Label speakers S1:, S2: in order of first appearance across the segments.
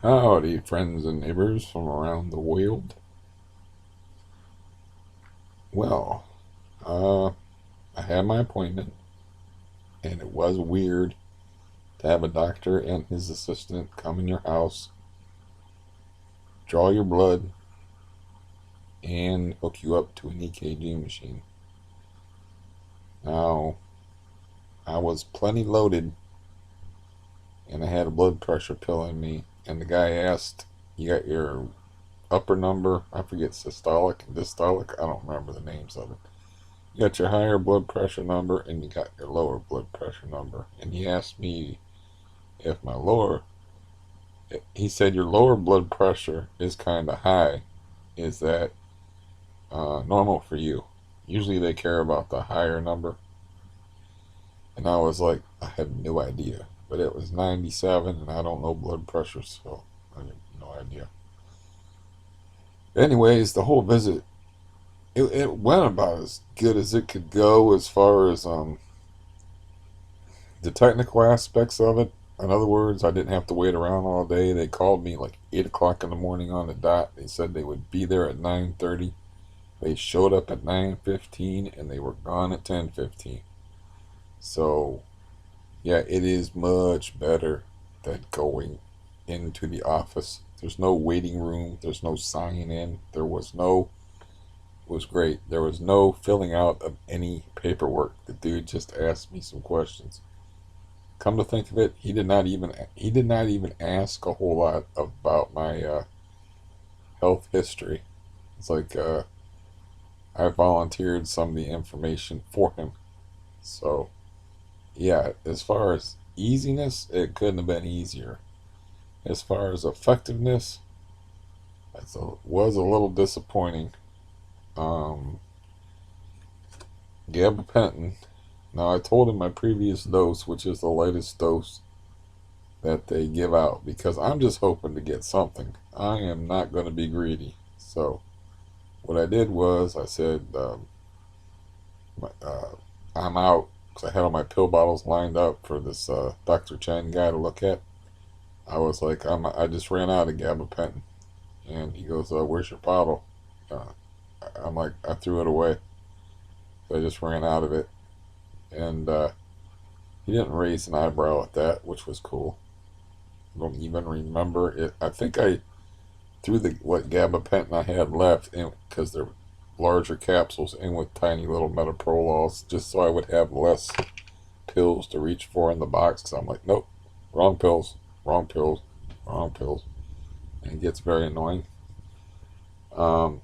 S1: Howdy, friends and neighbors from around the world. Well, I had my appointment, and it was weird to have a doctor and his assistant come in your house, draw your blood, and hook you up to an EKG machine. Now, I was plenty loaded, and I had a blood pressure pill in me, and the guy asked, "You got your upper number?" I forget, systolic and dystolic. I don't remember the names of it. You got your higher blood pressure number and you got your lower blood pressure number. And he asked me if my lower, he said your lower blood pressure is kind of high. Is that normal for you? Usually they care about the higher number. And I was like, I have no idea. But it was 97 and I don't know blood pressure, so I have no idea. Anyways, the whole visit, it went about as good as it could go as far as the technical aspects of it. In other words, I didn't have to wait around all day. They called me like 8 o'clock in the morning on the dot. They said they would be there at 9:30. They showed up at 9:15 and they were gone at 10:15. So, yeah, it is much better than going into the office. There's no waiting room. There's no sign in. It was great. There was no filling out of any paperwork. The dude just asked me some questions. Come to think of it, he did not even ask a whole lot about my health history. It's like I volunteered some of the information for him. So yeah, as far as easiness, it couldn't have been easier. As far as effectiveness, was a little disappointing. Um, Gabapentin. Now I told him my previous dose, which is the latest dose that they give out, because I'm just hoping to get something. I am not going to be greedy. So what I did was I said, uh, I'm out, because I had all my pill bottles lined up for this Dr. Chen guy to look at. I was like, I just ran out of gabapentin. And he goes, where's your bottle? Uh, I'm like, I threw it away. So I just ran out of it. And he didn't raise an eyebrow at that, which was cool. I don't even remember it. I think I threw the what gabapentin I had left in, because they're larger capsules, in with tiny little metoprolols, just so I would have less pills to reach for in the box. Because I'm like, nope, wrong pills, wrong pills, wrong pills, and it gets very annoying. Um,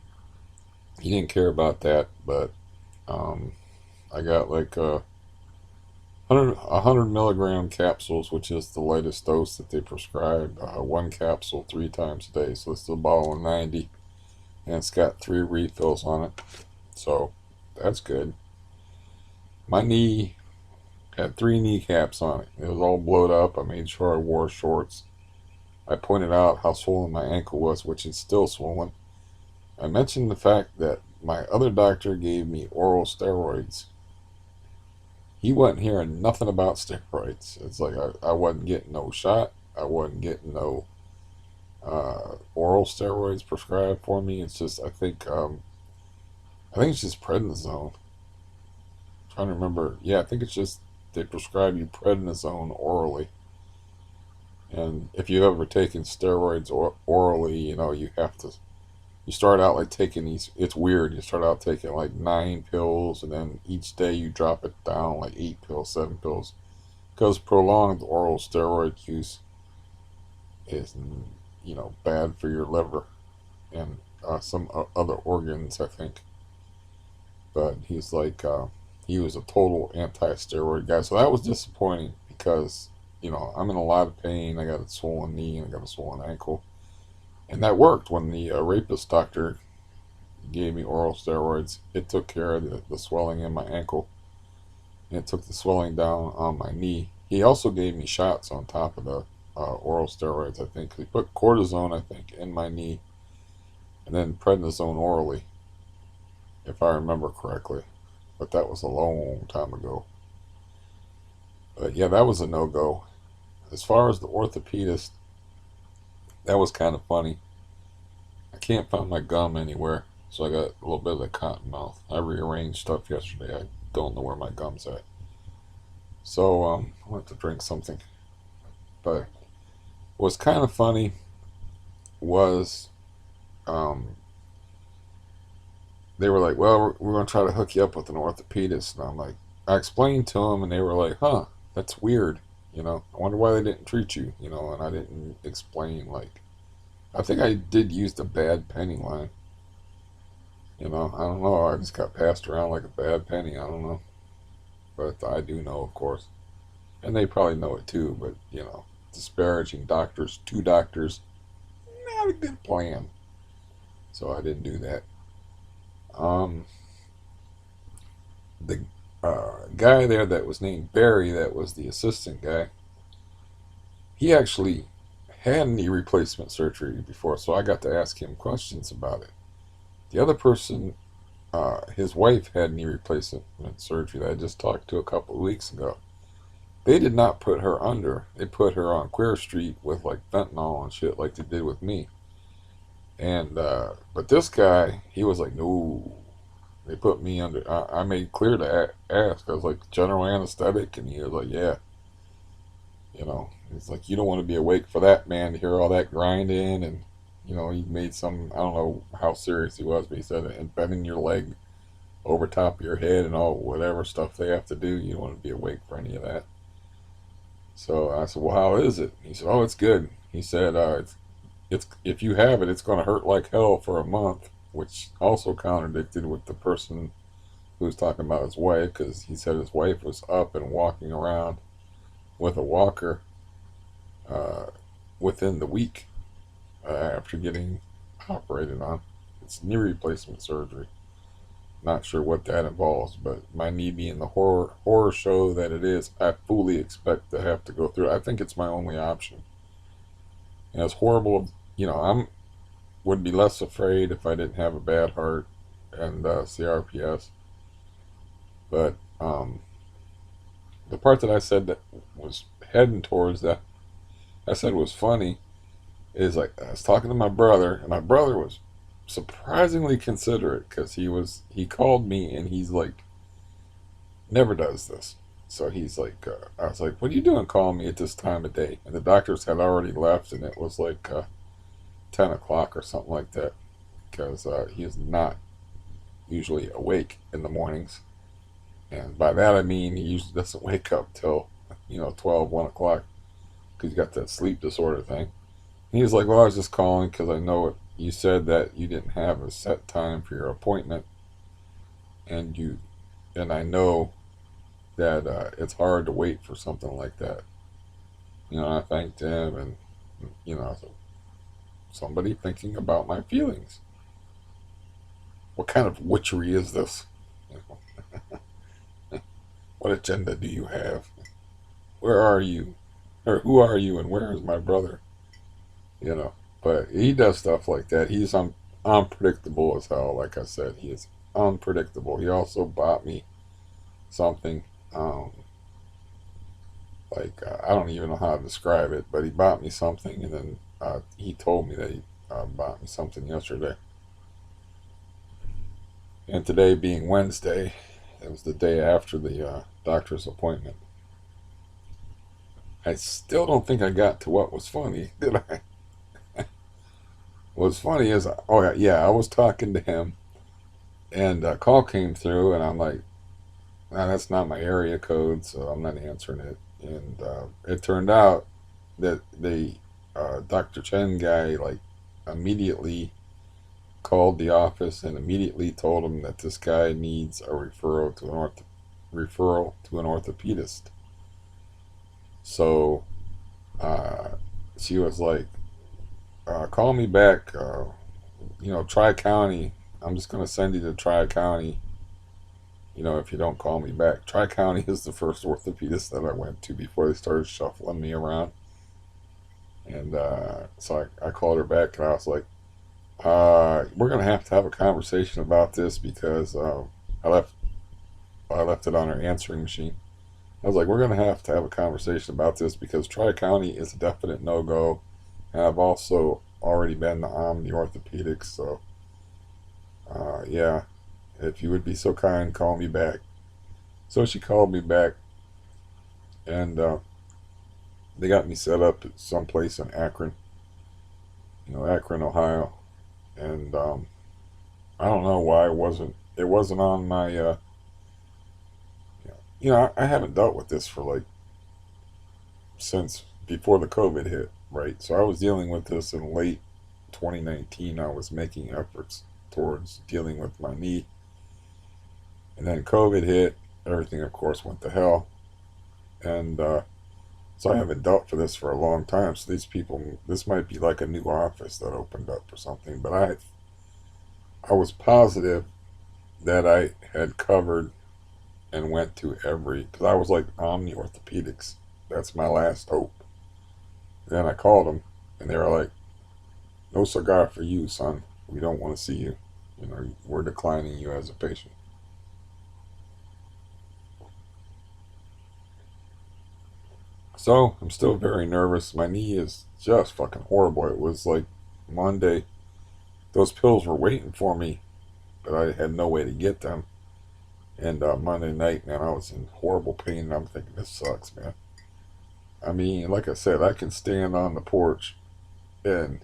S1: he didn't care about that, but um, I got like 100 milligram capsules, which is the latest dose that they prescribe. One capsule 3 times a day, so it's a bottle of 90, and it's got 3 refills on it, so that's good. My knee had 3 kneecaps on it. It was all blowed up. I made sure I wore shorts. I pointed out how swollen my ankle was, which is still swollen. I mentioned the fact that my other doctor gave me oral steroids. He wasn't hearing nothing about steroids. It's like I wasn't getting no shot. I wasn't getting no oral steroids prescribed for me. It's just I think it's just prednisone. I'm trying to remember. Yeah, I think it's just they prescribe you prednisone orally. And if you've ever taken steroids orally, you have to. You start out like taking these. It's weird. You start out taking like 9 pills, and then each day you drop it down like 8 pills, 7 pills, because prolonged oral steroid use is, bad for your liver and some other organs, I think. But he's like, he was a total anti-steroid guy, so that was disappointing because I'm in a lot of pain. I got a swollen knee and I got a swollen ankle, and that worked when the rapist doctor gave me oral steroids. It took care of the swelling in my ankle, and it took the swelling down on my knee. He also gave me shots on top of the oral steroids. I think he put cortisone, I think, in my knee, and then prednisone orally, if I remember correctly. But that was a long time ago. But yeah, that was a no-go. As far as the orthopedist, That was kind of funny. I can't find my gum anywhere, so I got a little bit of a cotton mouth. I rearranged stuff yesterday. I don't know where my gum's at. So I went to drink something. But what's kind of funny was um, they were like, "Well, we're going to try to hook you up with an orthopedist," and I'm like, I explained to them, and they were like, "Huh, that's weird. I wonder why they didn't treat you." And I didn't explain like I think I did use the bad penny line. I don't know. I just got passed around like a bad penny. I don't know, but I do know, of course, and they probably know it too. But disparaging doctors, two doctors, not a good plan. So I didn't do that. Um, the guy there that was named Barry, that was the assistant guy. He actually had knee replacement surgery before, so I got to ask him questions about it. The other person, his wife had knee replacement surgery that I just talked to a couple of weeks ago. They did not put her under. They put her on Queer Street with like fentanyl and shit, like they did with me. And but this guy, he was like, no. They put me under. I made clear to ask. I was like, general anesthetic, and he was like, yeah. It's like you don't want to be awake for that, man, to hear all that grinding, and he made some. I don't know how serious he was, but he said, and bending your leg over top of your head and all whatever stuff they have to do. You don't want to be awake for any of that. So I said, well, how is it? He said, oh, it's good. He said, it's if you have it, it's going to hurt like hell for a month, which also contradicted with the person who was talking about his wife, because he said his wife was up and walking around with a walker uh, within the week after getting operated on. It's knee replacement surgery. Not sure what that involves, but my knee being the horror show that it is, I fully expect to have to go through it. I think it's my only option. And as horrible, I'm would be less afraid if I didn't have a bad heart and CRPS. But the part that I said that was heading towards that I said was funny is like I was talking to my brother, and my brother was surprisingly considerate because he called me, and he's like never does this. So he's like, I was like, what are you doing calling me at this time of day? And the doctors had already left, and it was like 10 o'clock or something like that, because he is not usually awake in the mornings. And by that I mean he usually doesn't wake up till 12, 1 o'clock, because he's got that sleep disorder thing. And he was like, well, I was just calling because I know you said that you didn't have a set time for your appointment, and I know that it's hard to wait for something like that. I thanked him, and so somebody thinking about my feelings. What kind of witchery is this? What agenda do you have? Where are you? Or who are you, and where is my brother? You know, but he does stuff like that. He's unpredictable as hell. Like I said, he is unpredictable. He also bought me something. I don't even know how to describe it, but he bought me something, and then he told me that he bought me something yesterday. And today being Wednesday, it was the day after the doctor's appointment. I still don't think I got to what was funny, did I? What's funny is, oh yeah, I was talking to him, and a call came through, and I'm like, nah, that's not my area code, so I'm not answering it. And it turned out that the Dr. Chen guy like immediately called the office and immediately told him that this guy needs a referral to an orthopedist. So she was like, call me back. Tri-County. I'm just going to send you to Tri-County, if you don't call me back. Tri-County is the first orthopedist that I went to before they started shuffling me around. And so I called her back, and I was like, we're going to have a conversation about this, because I left it on her answering machine. I was like, we're going to have a conversation about this, because Tri-County is a definite no-go. And I've also already been to Omni Orthopedics, so yeah, if you would be so kind, call me back. So she called me back, and they got me set up at some place in Akron, Akron, Ohio, and I don't know why it wasn't on my I haven't dealt with this for like since before the COVID hit, right? So I was dealing with this in late 2019. I was making efforts towards dealing with my knee, and then COVID hit. Everything, of course, went to hell, and so I haven't dealt for this for a long time. So these people, this might be like a new office that opened up or something. But I was positive that I had covered and went to every, because I was like Omni Orthopedics. That's my last hope. And then I called them, and they were like, "No cigar for you, son. We don't want to see you. We're declining you as a patient." So I'm still very nervous. My knee is just fucking horrible. It was like Monday. Those pills were waiting for me, but I had no way to get them. And Monday night, man, I was in horrible pain. And I'm thinking, this sucks, man. I mean, like I said, I can stand on the porch and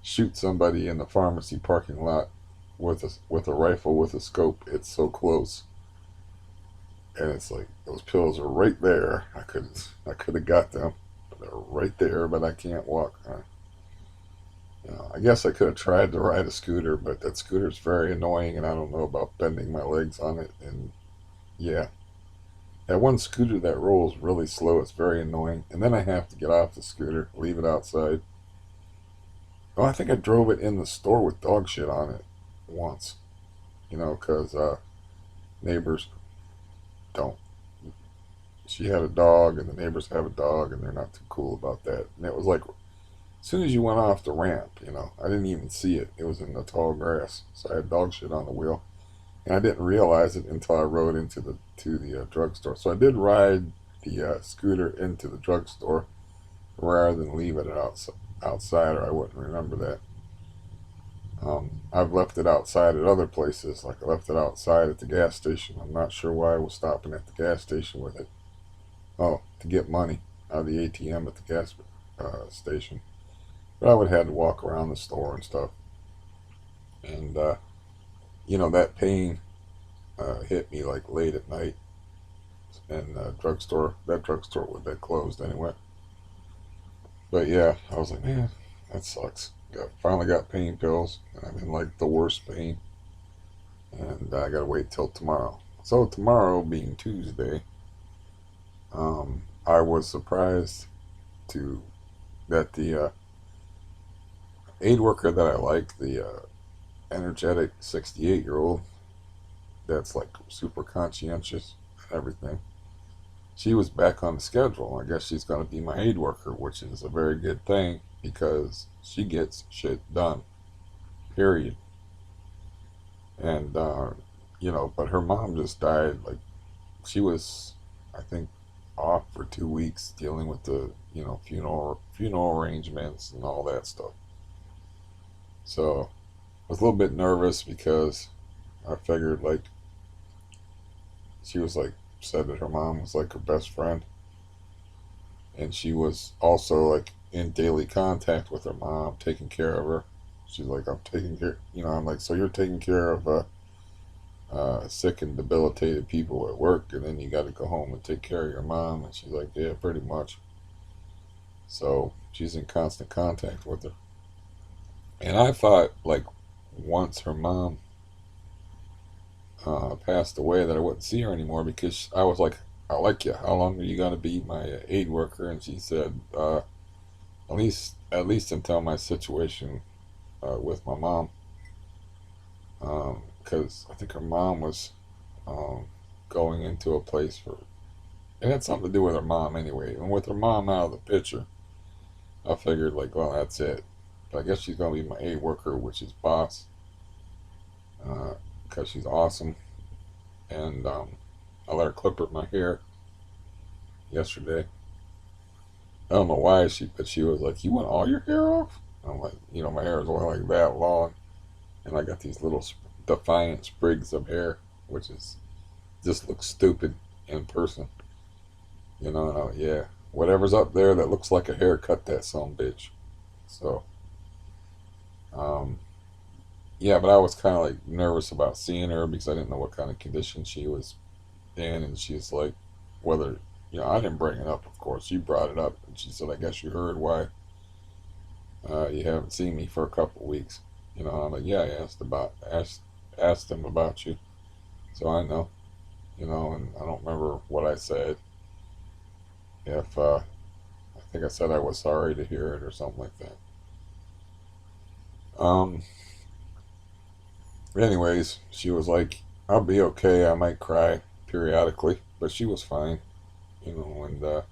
S1: shoot somebody in the pharmacy parking lot with a rifle with a scope. It's so close, and it's like those pills are right there. I could have got them, but they're right there. But I can't walk. I guess I could have tried to ride a scooter, but that scooter's very annoying, and I don't know about bending my legs on it. And yeah, that one scooter that rolls really slow. It's very annoying, and then I have to get off the scooter, leave it outside. Oh, I think I drove it in the store with dog shit on it once. Because neighbors don't. She had a dog, and the neighbors have a dog, and they're not too cool about that. And it was like, as soon as you went off the ramp, I didn't even see it. It was in the tall grass, so I had dog shit on the wheel, and I didn't realize it until I rode into the to the drugstore. So I did ride the scooter into the drugstore rather than leave it outside, or I wouldn't remember that. I've left it outside at other places, like I left it outside at the gas station. I'm not sure why I was stopping at the gas station with it. Oh, to get money out of the ATM at the gas station. But I would have had to walk around the store and stuff. And, that pain hit me like late at night. And that drugstore would have closed anyway. But yeah, I was like, man, that sucks. Finally got pain pills, and I'm in like the worst pain. And I gotta wait till tomorrow. So tomorrow being Tuesday, I was surprised to that the aid worker that I like, the energetic 68-year-old, that's like super conscientious and everything. She was back on the schedule. I guess she's going to be my aid worker, which is a very good thing because she gets shit done. Period. And but her mom just died. Like she was, I think, off for 2 weeks dealing with the funeral arrangements and all that stuff. So I was a little bit nervous because I figured like she was like said that her mom was like her best friend, and she was also like in daily contact with her mom, taking care of her. She's like, I'm taking care. I'm like, so you're taking care of sick and debilitated people at work, and then you got to go home and take care of your mom. And she's like, yeah, pretty much. So she's in constant contact with her. And I thought like once her mom passed away that I wouldn't see her anymore because I was like, I like you. How long are you gonna be my aid worker? And she said, at least until my situation with my mom, because I think her mom was um, going into a place for. It had something to do with her mom anyway. And with her mom out of the picture, I figured like, well, that's it. But I guess she's gonna be my aid worker, which is boss, because she's awesome. And I let her clip her my hair yesterday, I don't know why but she was like, "You want all your hair off?" I'm like, my hair is only like that long, and I got these little defiant sprigs of hair, which is just looks stupid in person. Yeah, whatever's up there that looks like a haircut, that son bitch. So, um, yeah, but I was kind of like nervous about seeing her because I didn't know what kind of condition she was in, and she's like, whether I didn't bring it up, of course. You brought it up, and she said, "I guess you heard why you haven't seen me for a couple of weeks." I'm like, "Yeah, I asked him about you, so I know." And I don't remember what I said. If I think I said I was sorry to hear it or something like that. Um. Anyways, she was like, "I'll be okay. I might cry periodically," but she was fine. And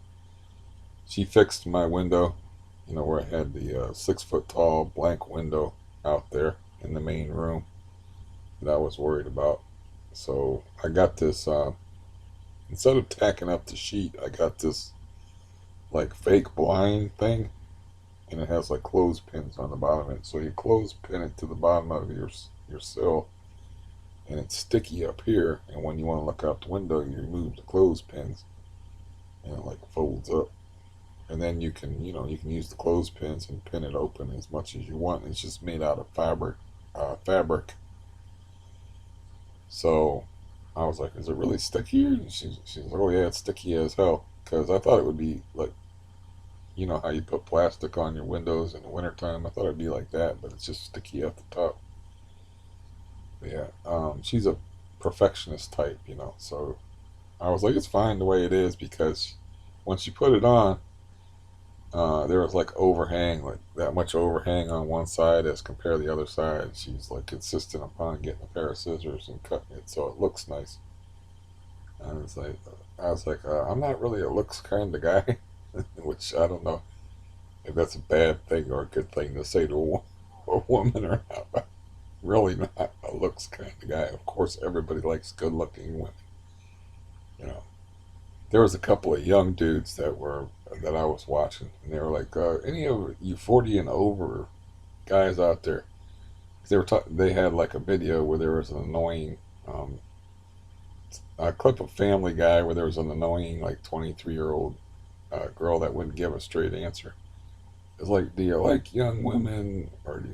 S1: she fixed my window. Where I had the 6 foot tall blank window out there in the main room that I was worried about. So I got this. Instead of tacking up the sheet, I got this like fake blind thing, and it has like clothespins on the bottom of it. So you clothespin it to the bottom of your sill, and it's sticky up here. And when you want to look out the window, you remove the clothespins, and it like folds up. And then you can use the clothespins and pin it open as much as you want. It's just made out of fabric. So I was like, "Is it really sticky?" And she's like, "Oh yeah, it's sticky as hell." Because I thought it would be like, how you put plastic on your windows in the wintertime. I thought it'd be like that, but it's just sticky at the top. But yeah, she's a perfectionist type, So I was like, "It's fine the way it is," because once you put it on, there was like overhang, like that much overhang on one side as compared to the other side. She's like insistent upon getting a pair of scissors and cutting it so it looks nice. And I was like, I'm not really a looks kind of guy, which I don't know if that's a bad thing or a good thing to say to a woman or not. But really not a looks kind of guy. Of course, everybody likes good looking women. You know, there was a couple of young dudes that I was watching, and they were like, "Any of you 40 and over guys out there?" They had like a video where there was an annoying a clip of Family Guy where there was an annoying like 23-year-old girl that wouldn't give a straight answer. It's like, do you like young women, or do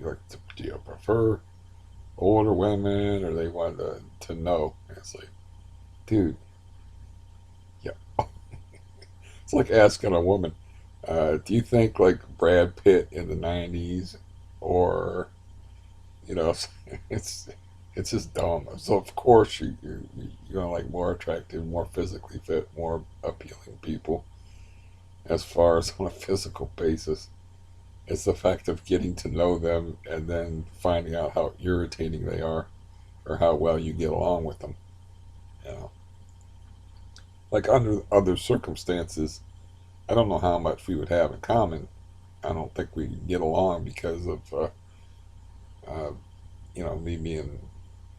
S1: you prefer older women, or they wanted to know? And it's like, dude, yeah, it's like asking a woman, do you think like Brad Pitt in the '90s, or you know, it's it's just dumb. So of course you're gonna like more attractive, more physically fit, more appealing people as far as on a physical basis. It's the fact of getting to know them and then finding out how irritating they are or how well you get along with them. You know, like under other circumstances, I don't know how much we would have in common. I don't think we get along because of uh, me being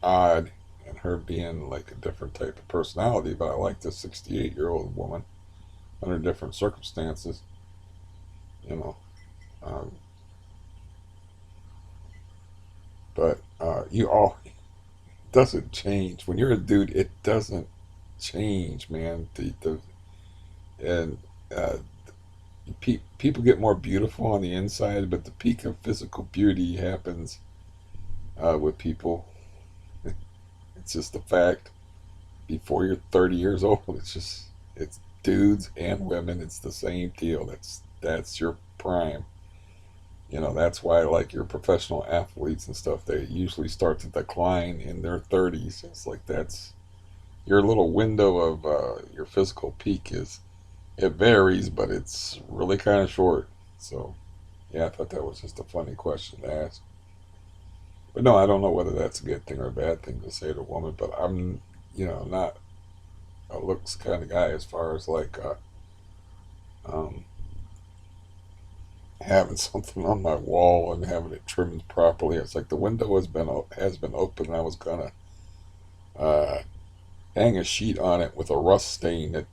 S1: odd and her being like a different type of personality. But I like this 68-year-old woman under different circumstances. You know, um, but you all doesn't change when you're a dude. It doesn't change, man. And uh, people get more beautiful on the inside, but the peak of physical beauty happens with people. It's just a fact. Before you're 30 years old, it's dudes and women. It's the same deal. That's your prime. That's why like your professional athletes and stuff, they usually start to decline in their 30s. It's like that's your little window of your physical peak is it varies, but it's really kind of short. So yeah, I thought that was just a funny question to ask. But no, I don't know whether that's a good thing or a bad thing to say to a woman. But I'm, not a looks kind of guy as far as like um, having something on my wall and having it trimmed properly. It's like the window has been open. And I was gonna uh, hang a sheet on it with a rust stain that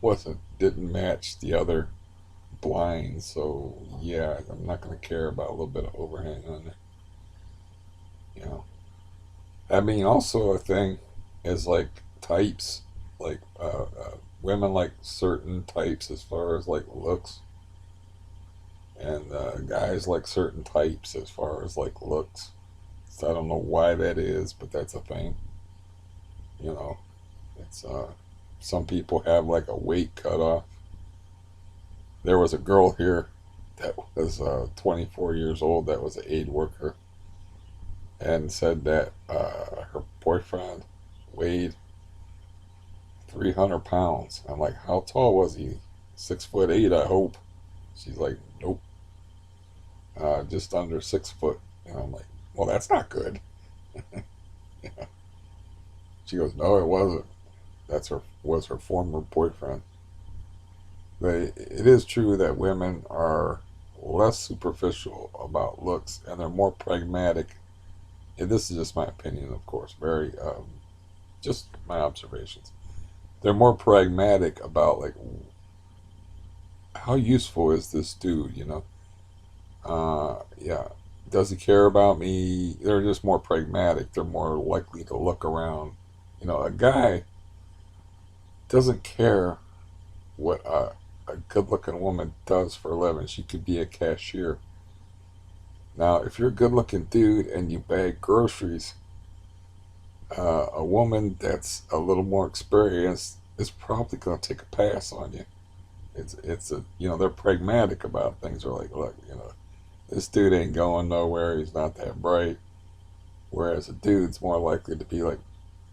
S1: wasn't didn't match the other. blind, so yeah, I'm not going to care about a little bit of overhang on there. You know, I mean, also a thing is like types, like women like certain types as far as like looks, and guys like certain types as far as like looks. So I don't know why that is, but that's a thing. You know, it's some people have like a weight cutoff. There was a girl here that was 24 years old that was an aid worker and said that her boyfriend weighed 300 pounds. I'm like, how tall was he? 6'8", I hope. She's like, nope, just under 6 foot. And I'm like, well, that's not good. Yeah. She goes, no, it wasn't. That's her was her former boyfriend. It is true that women are less superficial about looks and they're more pragmatic. And this is just my opinion, of course, very just my observations. They're more pragmatic about like how useful is this dude, you know? Yeah, does he care about me? They're just more pragmatic. They're more likely to look around. You know, a guy doesn't care what a good-looking woman does for a living. She could be a cashier. Now, if you're a good-looking dude and you bag groceries, a woman that's a little more experienced is probably going to take a pass on you. It's a you know they're pragmatic about things. They're like, look, you know, this dude ain't going nowhere. He's not that bright. Whereas a dude's more likely to be like,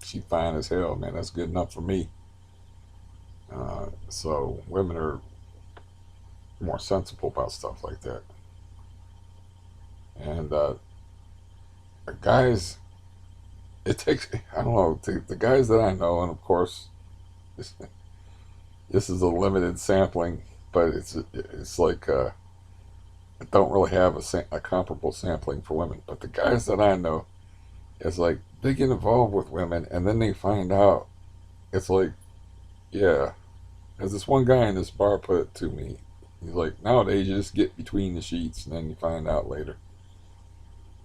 S1: she fine as hell, man. That's good enough for me. So women are more sensible about stuff like that. And guys, it takes I don't know the guys that I know, and of course this, this is a limited sampling, but it's like I don't really have a comparable sampling for women. But the guys that I know, it's like they get involved with women, and then they find out. It's like, yeah, as this one guy in this bar put it to me, he's like, nowadays you just get between the sheets, and then you find out later.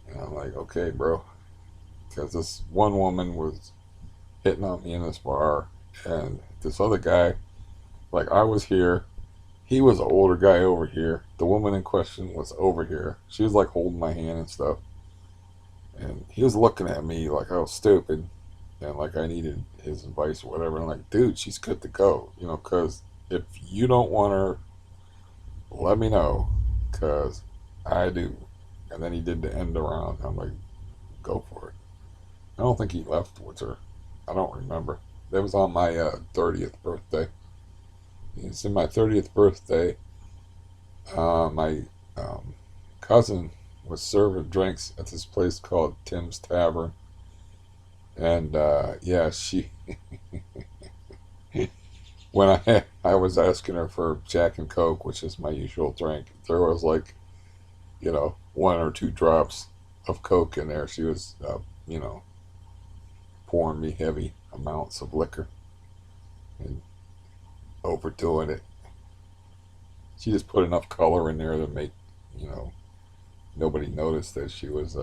S1: And I'm like, okay, bro, because this one woman was hitting on me in this bar, and this other guy, like I was here, he was an older guy over here. The woman in question was over here. She was like holding my hand and stuff, and he was looking at me like I was stupid, and like I needed his advice or whatever. And I'm like, dude, she's good to go, you know, because if you don't want her, let me know, because I do. And then he did the end around. I'm like, go for it. I don't think he left with her. I don't remember. That was on my 30th birthday. It's in my 30th birthday. My cousin was serving drinks at this place called Tim's Tavern. And yeah, she when I was asking her for Jack and Coke, which is my usual drink, there was like one or two drops of Coke in there. She was you know pouring me heavy amounts of liquor and overdoing it. She just put enough color in there to make you know nobody noticed that she was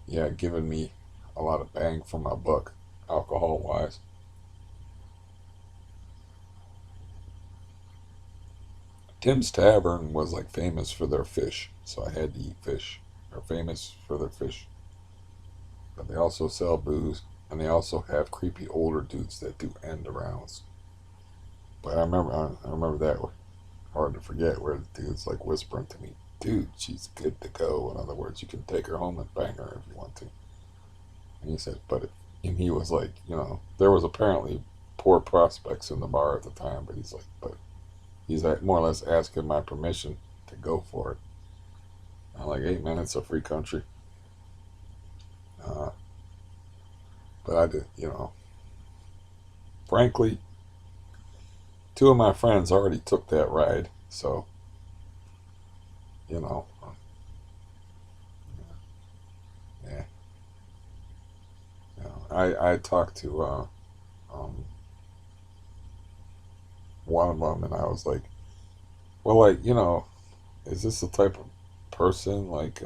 S1: yeah giving me a lot of bang for my buck, alcohol wise. Tim's Tavern was like famous for their fish, so I had to eat fish. They're famous for their fish, but they also sell booze, and they also have creepy older dudes that do end arounds. But I remember that hard to forget where the dude's like whispering to me, "Dude, she's good to go." In other words, you can take her home and bang her if you want to. And he said, and he was like, there was apparently poor prospects in the bar at the time, but he's like, but he's like more or less asking my permission to go for it. I'm like, hey man, it's a free country. Uh, but I did, frankly, two of my friends already took that ride, so you know, yeah. I talked to um, one of them, and I was like, Well, like, is this the type of person like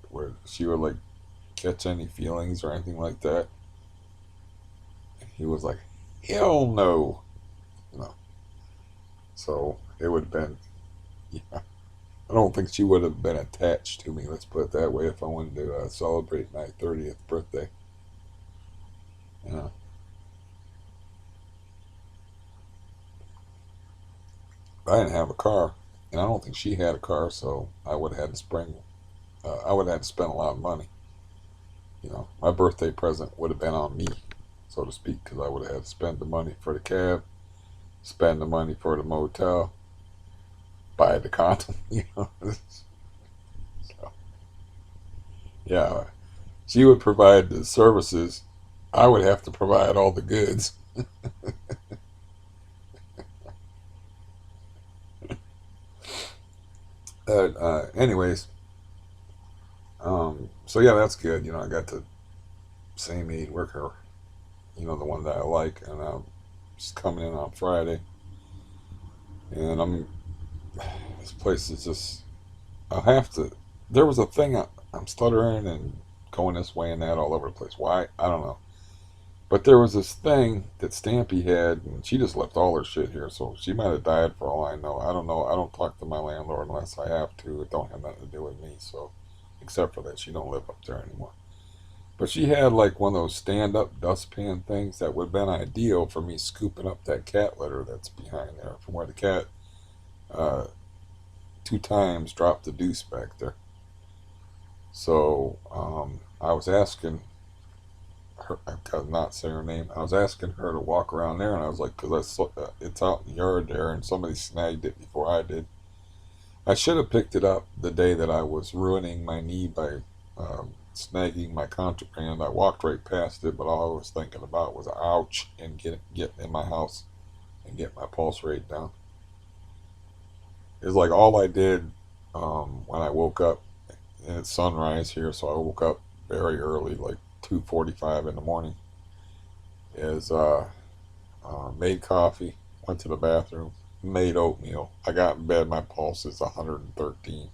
S1: where she would like catch any feelings or anything like that? And he was like, hell no, you know. So it would have been, yeah. I don't think she would have been attached to me. Let's put it that way. If I wanted to celebrate my 30th birthday, yeah. I didn't have a car, and I don't think she had a car, so I would have had to spend. I would have had to spend a lot of money. My birthday present would have been on me, so to speak, because I would have had to spend the money for the cab, spend the money for the motel, buy the condom. So, yeah, she would provide the services. I would have to provide all the goods. Anyways, so yeah, that's good. I got the same aid worker, the one that I like, and she's coming in on Friday, and this place is just, I have to, there was a thing, I'm stuttering and going this way and that all over the place. Why? I don't know. But there was this thing that Stampy had, and she just left all her shit here, so she might have died for all I know. I don't know. I don't talk to my landlord unless I have to. It don't have nothing to do with me, so, except for that she don't live up there anymore. But she had like one of those stand-up dustpan things that would have been ideal for me scooping up that cat litter that's behind there from where the cat uh, 2 times dropped the deuce back there. So I was asking her, I could not say her name. I was asking her to walk around there, and I was like, because it's out in the yard there, and somebody snagged it before I did. I should have picked it up the day that I was ruining my knee by snagging my contraband. I walked right past it, but all I was thinking about was ouch and get in my house and get my pulse rate down. It was like all I did when I woke up, and it's sunrise here, so I woke up very early, like 2:45 in the morning. Is made coffee, went to the bathroom, made oatmeal. I got in bed, my pulse is 113,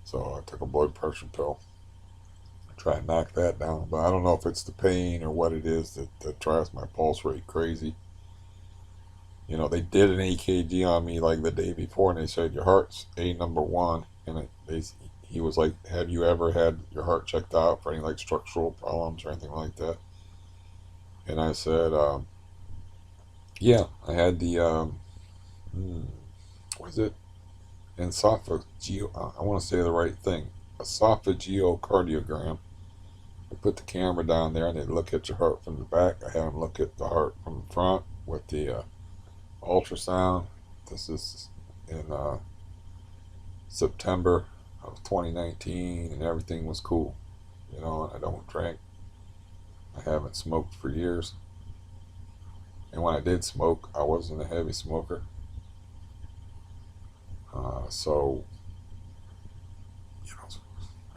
S1: so I took a blood pressure pill. Try and knock that down, but I don't know if it's the pain or what it is that drives my pulse rate crazy. They did an EKG on me like the day before, and they said your heart's a number one, and he was like, "Have you ever had your heart checked out for any like structural problems or anything like that?" And I said, "Yeah, I had the hmm, what is it? Esophageal. I want to say the right thing. Esophagocardiogram. They put the camera down there and they look at your heart from the back. I had them look at the heart from the front with the ultrasound. This is in September of 2019, and everything was cool. And I don't drink. I haven't smoked for years. And when I did smoke, I wasn't a heavy smoker. So, you know,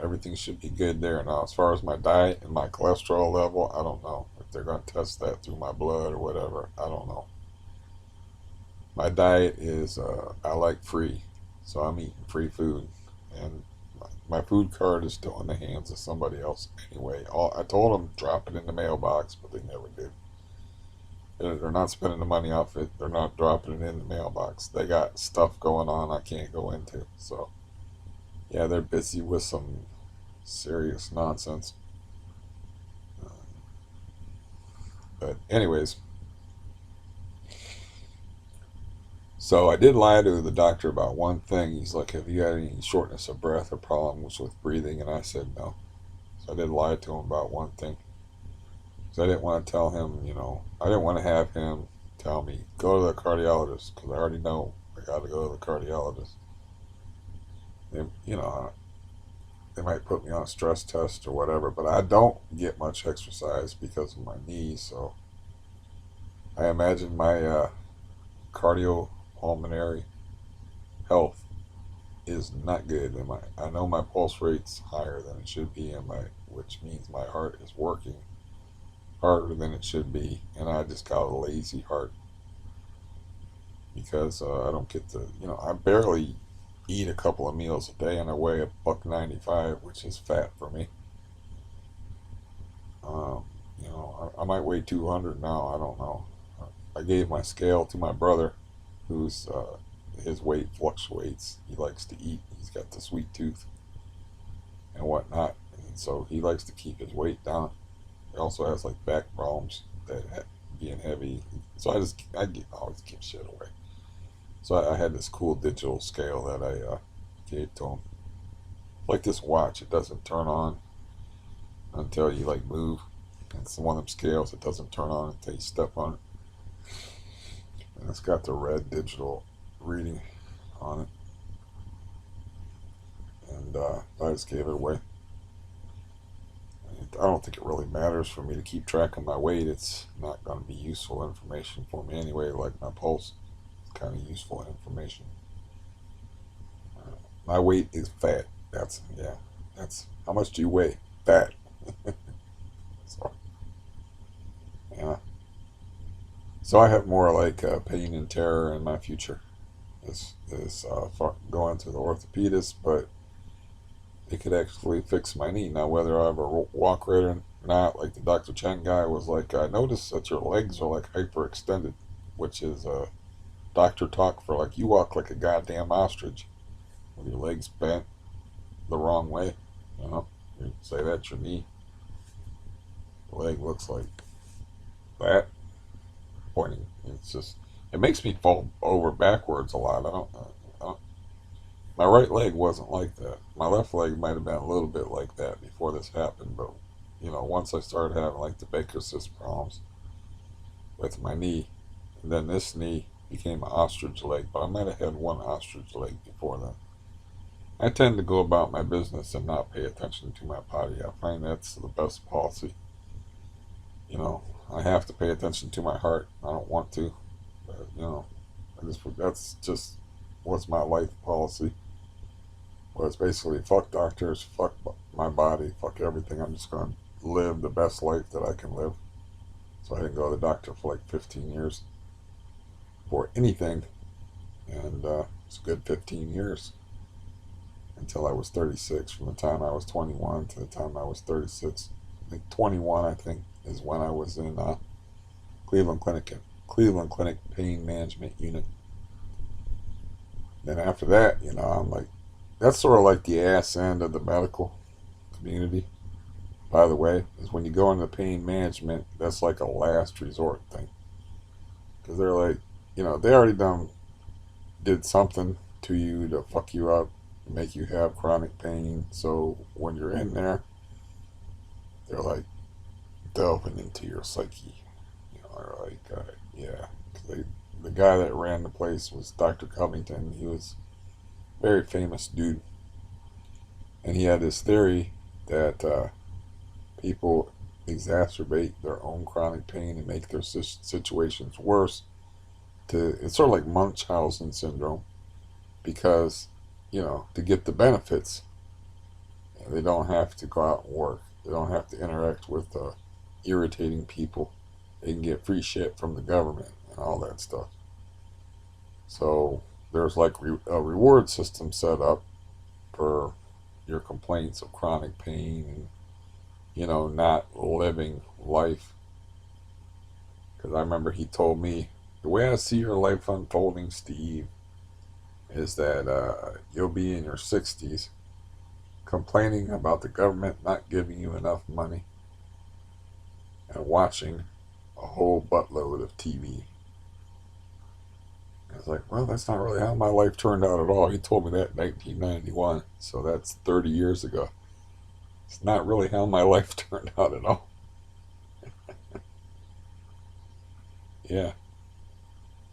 S1: everything should be good there. Now, as far as my diet and my cholesterol level, I don't know if they're going to test that through my blood or whatever. I don't know. My diet is, I like free, so I'm eating free food. And my food card is still in the hands of somebody else anyway. I told them drop it in the mailbox, but they never did. They're not spending the money off it. They're not dropping it in the mailbox. They got stuff going on I can't go into. So, yeah, they're busy with some serious nonsense. Uh, but, anyways, so I did lie to the doctor about one thing. He's like, have you had any shortness of breath or problems with breathing? And I said no. So I did lie to him about one thing. So I didn't want to tell him, I didn't want to have him tell me, go to the cardiologist, because I already know I got to go to the cardiologist. They might put me on a stress test or whatever, but I don't get much exercise because of my knees. So I imagine my cardiopulmonary health is not good. And I know my pulse rate's higher than it should be, which means my heart is working harder than it should be, and I just got a lazy heart. because I don't get to, I barely eat a couple of meals a day, and I weigh a buck 95, which is fat for me. Um, I might weigh 200 now. I don't know. I gave my scale to my brother, who's his weight fluctuates. He likes to eat. He's got the sweet tooth and whatnot, and so he likes to keep his weight down. He also has like back problems that being heavy. So always give shit away. So I had this cool digital scale that I gave to him. Like this watch, it doesn't turn on until you like move. It's one of them scales that doesn't turn on until you step on it. And it's got the red digital reading on it. And I just gave it away. I don't think it really matters for me to keep track of my weight. It's not going to be useful information for me anyway, like my pulse. It's kind of useful information. My weight is fat. That's how much do you weigh? Fat. So, yeah. So I have more like pain and terror in my future. Is going to the orthopedist, but it could actually fix my knee. Now, whether I ever walk right or not, like the Dr. Chen guy was like, I noticed that your legs are like hyperextended, which is doctor talk for like you walk like a goddamn ostrich with your legs bent the wrong way. You know, you say that's your knee. The leg looks like that, pointing. It makes me fall over backwards a lot. I don't My right leg wasn't like that. My left leg might have been a little bit like that before this happened, but once I started having like the Baker cyst problems with my knee, and then this knee became an ostrich leg, but I might have had one ostrich leg before then. I tend to go about my business and not pay attention to my body. I find that's the best policy. I have to pay attention to my heart. I don't want to, but that's just what's my life policy. Well, it's basically fuck doctors, fuck my body, fuck everything. I'm just going to live the best life that I can live. So I didn't go to the doctor for like 15 years for anything. And it's a good 15 years until I was 36. From the time I was 21 to the time I was 36. I think 21, I think, is when I was in Cleveland Clinic Pain Management Unit. Then after that, I'm like, that's sort of like the ass end of the medical community, by the way, is when you go into pain management, that's like a last resort thing. Because they're like, they already did something to you to fuck you up, to make you have chronic pain. So when you're in there, they're like delving into your psyche. They're like, yeah. The guy that ran the place was Dr. Covington. He was very famous dude, and he had this theory that people exacerbate their own chronic pain and make their situations worse. It's sort of like Munchausen syndrome, because to get the benefits, they don't have to go out and work. They don't have to interact with irritating people. They can get free shit from the government and all that stuff. So there's like a reward system set up for your complaints of chronic pain and not living life. Because I remember he told me, the way I see your life unfolding, Steve, is that you'll be in your 60s complaining about the government not giving you enough money and watching a whole buttload of TV. I was like, well, that's not really how my life turned out at all. He told me that in 1991, so that's 30 years ago. It's not really how my life turned out at all. Yeah,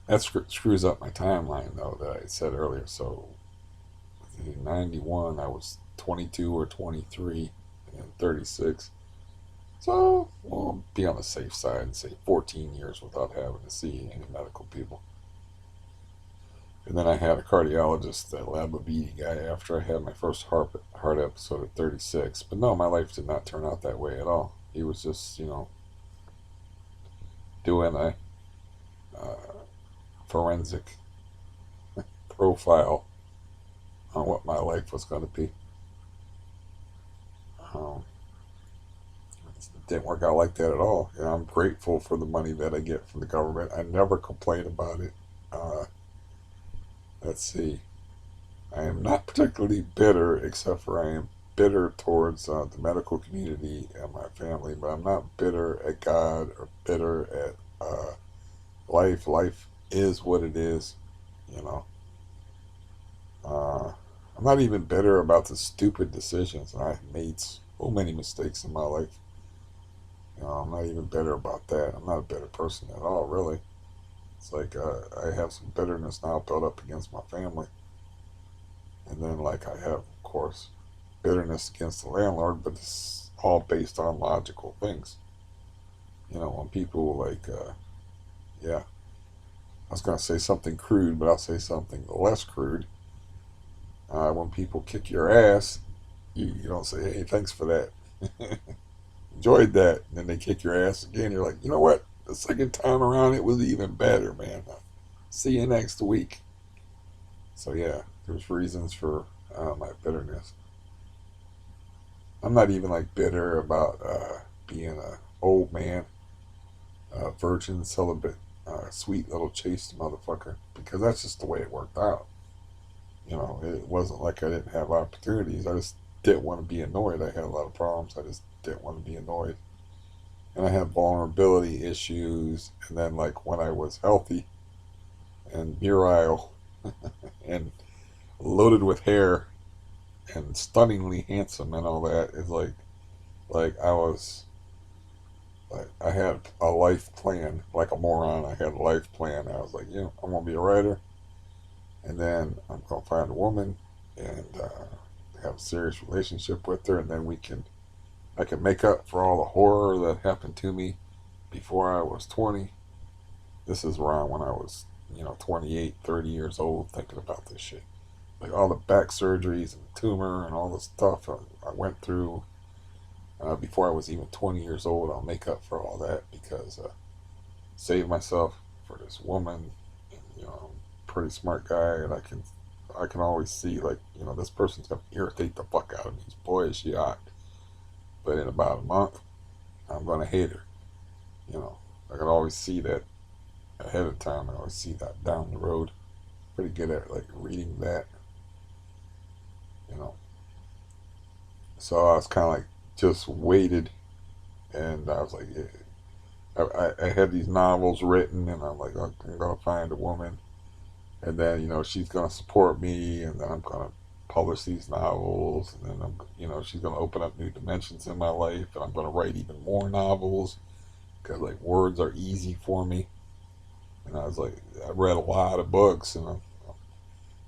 S1: that screws up my timeline, though, that I said earlier. So, in 91, I was 22 or 23, and 36. So, we'll be on the safe side and say 14 years without having to see any medical people. And then I had a cardiologist, that Labaviti guy, after I had my first heart episode at 36. But no, my life did not turn out that way at all. He was just, doing a forensic profile on what my life was going to be. Um, it didn't work out like that at all. You know, I'm grateful for the money that I get from the government. I never complain about it. Uh, let's see. I am not particularly bitter, except for I am bitter towards the medical community and my family, but I'm not bitter at God or bitter at life. Life is what it is, you know. Uh, I'm not even bitter about the stupid decisions. I've made so many mistakes in my life. You know, I'm not even bitter about that. I'm not a bitter person at all, really. It's like I have some bitterness now built up against my family. And then, like, I have, of course, bitterness against the landlord, but it's all based on logical things. You know, when people, like, yeah, I was going to say something crude, but I'll say something less crude. When people kick your ass, you don't say, hey, thanks for that. Enjoyed that. And then they kick your ass again. You're like, you know what? The second time around, it was even better, man. See you next week. So, yeah, there's reasons for my bitterness. I'm not even like bitter about being a old man, virgin, celibate, sweet little chaste motherfucker, because that's just the way it worked out. You know, it wasn't like I didn't have opportunities. I just didn't want to be annoyed. I had a lot of problems. I just didn't want to be annoyed. And I had vulnerability issues. And then, like, when I was healthy and virile and loaded with hair and stunningly handsome and all that, it's like I was, like, I had a life plan, like a moron. I had a life plan. I was like, you know, I'm going to be a writer. And then I'm going to find a woman and have a serious relationship with her. And then I can make up for all the horror that happened to me before I was 20. This is around when I was, 28, 30 years old, thinking about this shit. Like all the back surgeries and the tumor and all the stuff I went through before I was even 20 years old. I'll make up for all that because save myself for this woman. And, I'm a pretty smart guy, and I can always see, like, this person's gonna irritate the fuck out of me. Boy, is she hot. But in about a month, I'm gonna hate her. You know, I can always see that ahead of time. I always see that down the road. Pretty good at like reading that. You know, so I was kind of like just waited, and I was like, yeah. I had these novels written, and I'm like, okay, I'm gonna find a woman, and then she's gonna support me, and then I'm gonna publish these novels, and then she's gonna open up new dimensions in my life, and I'm gonna write even more novels because like words are easy for me. And I was like, I read a lot of books, and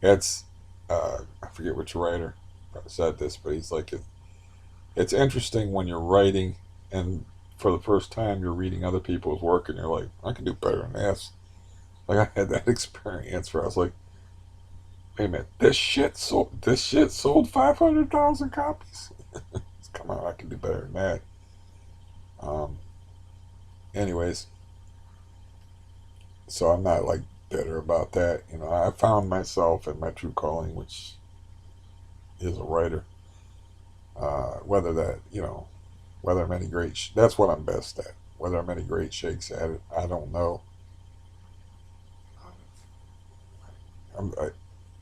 S1: it's I forget which writer said this, but he's like, it's interesting when you're writing and for the first time you're reading other people's work, and you're like, I can do better than this. Like I had that experience where I was like, wait a minute, this shit sold 500,000 copies. Come on, I can do better than that. Um, anyways, so I'm not like bitter about that. I found myself in my true calling, which is a writer. Whether that, whether I'm any great, that's what I'm best at. Whether I'm any great shakes at it, I don't know. I'm,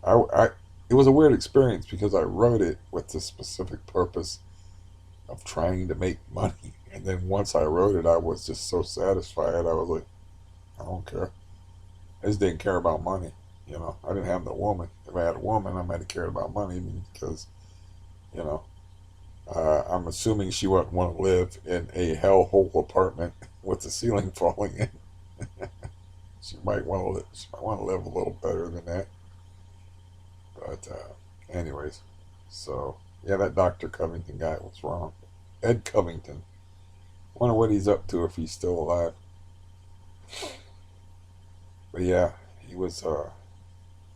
S1: I, it was a weird experience because I wrote it with the specific purpose of trying to make money. And then once I wrote it, I was just so satisfied. I was like, I don't care. I just didn't care about money. I didn't have no woman. If I had a woman, I might have cared about money because, you know, I'm assuming she wouldn't want to live in a hellhole apartment with the ceiling falling in. She might want to live a little better than that. But anyways, so yeah, that Dr. Covington guy was wrong. Ed Covington. Wonder what he's up to if he's still alive. But yeah, he was.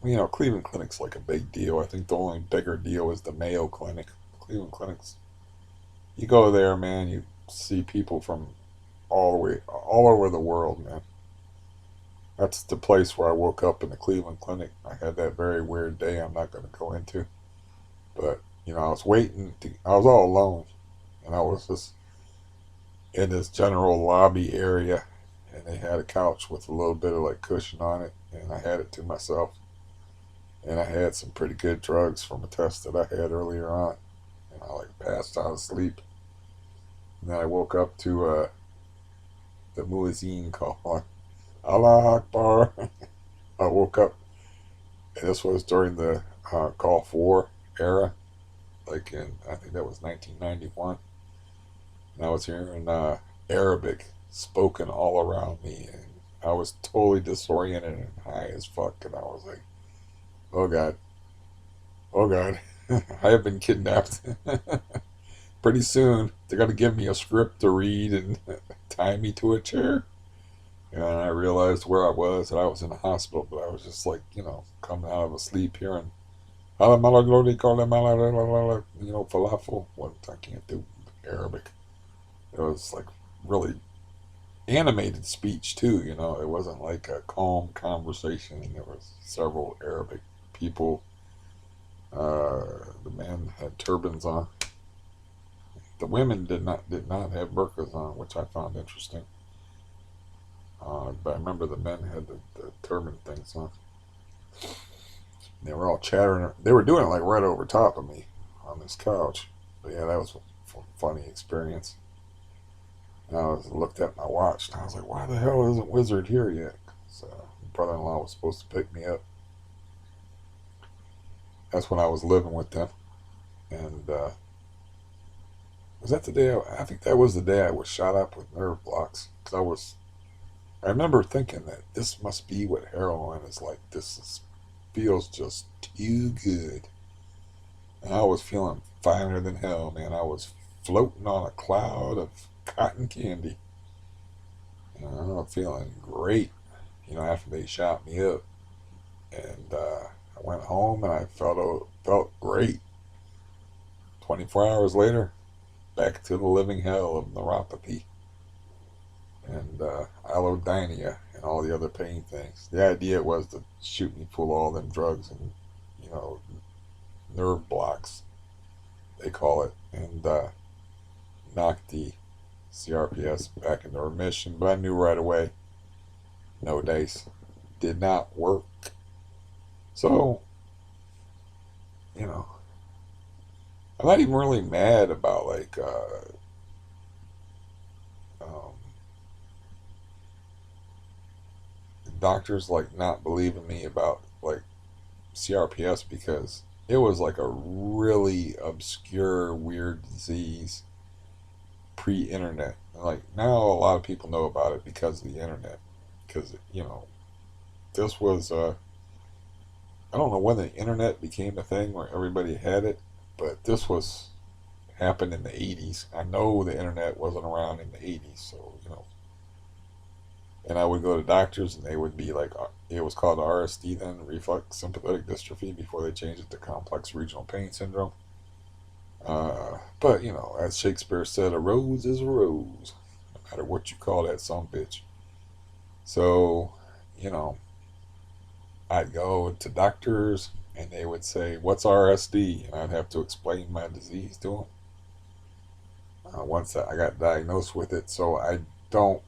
S1: Cleveland Clinic's like a big deal. I think the only bigger deal is the Mayo Clinic. Cleveland Clinic's. You go there, man. You see people from all over the world, man. That's the place where I woke up in the Cleveland Clinic. I had that very weird day I'm not going to go into. But, I was waiting. I was all alone. And I was just in this general lobby area. And they had a couch with a little bit of like cushion on it. And I had it to myself. And I had some pretty good drugs from a test that I had earlier on. And I like passed out of sleep. And then I woke up to the muezzin calling, Allah Akbar. I woke up, and this was during the Gulf War era, like I think that was 1991. And I was hearing Arabic spoken all around me, and I was totally disoriented and high as fuck. And I was like, oh God, oh God, I have been kidnapped. Pretty soon, they're going to give me a script to read and tie me to a chair. And I realized where I was, and I was in the hospital, but I was just like, coming out of a sleep hearing, falafel. What I can't do Arabic. It was like really animated speech too. It wasn't like a calm conversation. There was several Arabic people. The men had turbans on. The women did not have burqas on, which I found interesting. But I remember the men had the turban things on. They were all chattering. They were doing it like right over top of me on this couch. But yeah, that was a funny experience. And I looked at my watch and I was like, why the hell isn't Wizard here yet? So my brother-in-law was supposed to pick me up. That's when I was living with them. And was that the day? I think that was the day I was shot up with nerve blocks. Because I remember thinking that this must be what heroin is like. Feels just too good. And I was feeling finer than hell, man. I was floating on a cloud of cotton candy. And I was feeling great, after they shot me up. And I went home and I felt great. 24 hours later, back to the living hell of neuropathy and allodynia and all the other pain things. The idea was to shoot me full of all them drugs and, nerve blocks, they call it, and knock the CRPS back into remission. But I knew right away, no dice, did not work. So, I'm not even really mad about like um, doctors like not believing me about like CRPS because it was like a really obscure, weird disease pre-internet. Like now, a lot of people know about it because of the internet. Because this was I don't know when the internet became a thing where everybody had it, but this was happened in the 80s. I know the internet wasn't around in the 80s, so and I would go to doctors and they would be like, it was called RSD then, reflex sympathetic dystrophy, before they changed it to complex regional pain syndrome. But as Shakespeare said, a rose is a rose, no matter what you call that some bitch. So, I'd go to doctors and they would say, "What's RSD?" And I'd have to explain my disease to them. Once I got diagnosed with it, so I don't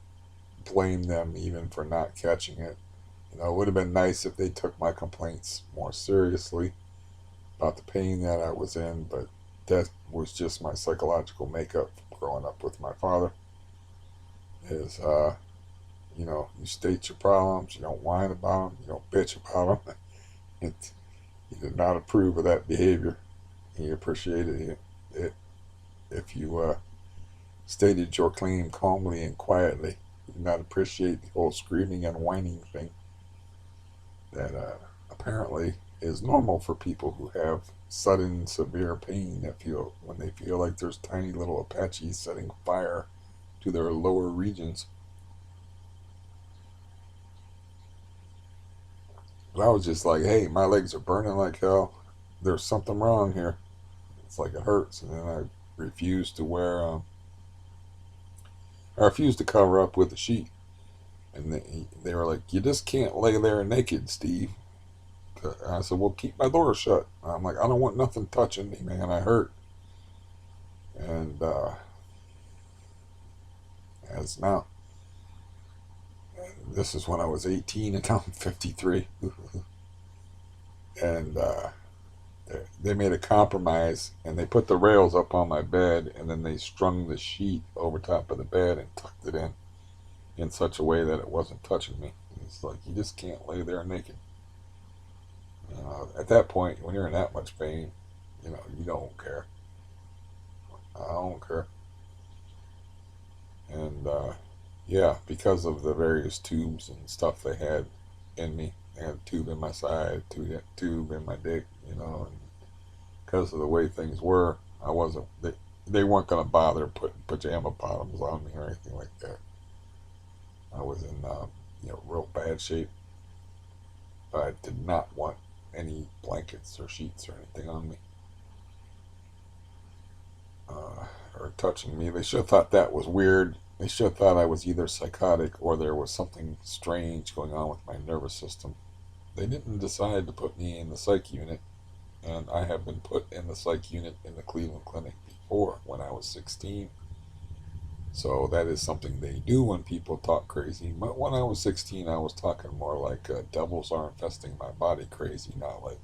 S1: blame them even for not catching it. It would have been nice if they took my complaints more seriously about the pain that I was in, but that was just my psychological makeup from growing up with my father. Is you state your problems, you don't whine about them, you don't bitch about them. He did not approve of that behavior. He appreciated it if you stated your claim calmly and quietly. He did not appreciate the whole screaming and whining thing that apparently is normal for people who have sudden severe pain that feel when they feel like there's tiny little Apaches setting fire to their lower regions. But I was just like, hey, my legs are burning like hell. There's something wrong here. It's like it hurts. And then I refused to wear, I refused to cover up with a sheet. And they were like, you just can't lay there naked, Steve. And I said, well, keep my door shut. I'm like, I don't want nothing touching me, man. I hurt. And as now, this is when I was 18 and now I'm 53. And they made a compromise and they put the rails up on my bed and then they strung the sheet over top of the bed and tucked it in such a way that it wasn't touching me. It's like, you just can't lay there naked. At that point, when you're in that much pain, you don't care. I don't care. And yeah, because of the various tubes and stuff they had in me, they had a tube in my side, tube in my dick, and because of the way things were, I wasn't. They weren't gonna bother putting pajama bottoms on me or anything like that. I was in real bad shape. I did not want any blankets or sheets or anything on me or touching me. They should have thought that was weird. They should have thought I was either psychotic or there was something strange going on with my nervous system. They didn't decide to put me in the psych unit, and I have been put in the psych unit in the Cleveland Clinic before when I was 16. So that is something they do when people talk crazy. But when I was 16, I was talking more like devils are infesting my body crazy, not like,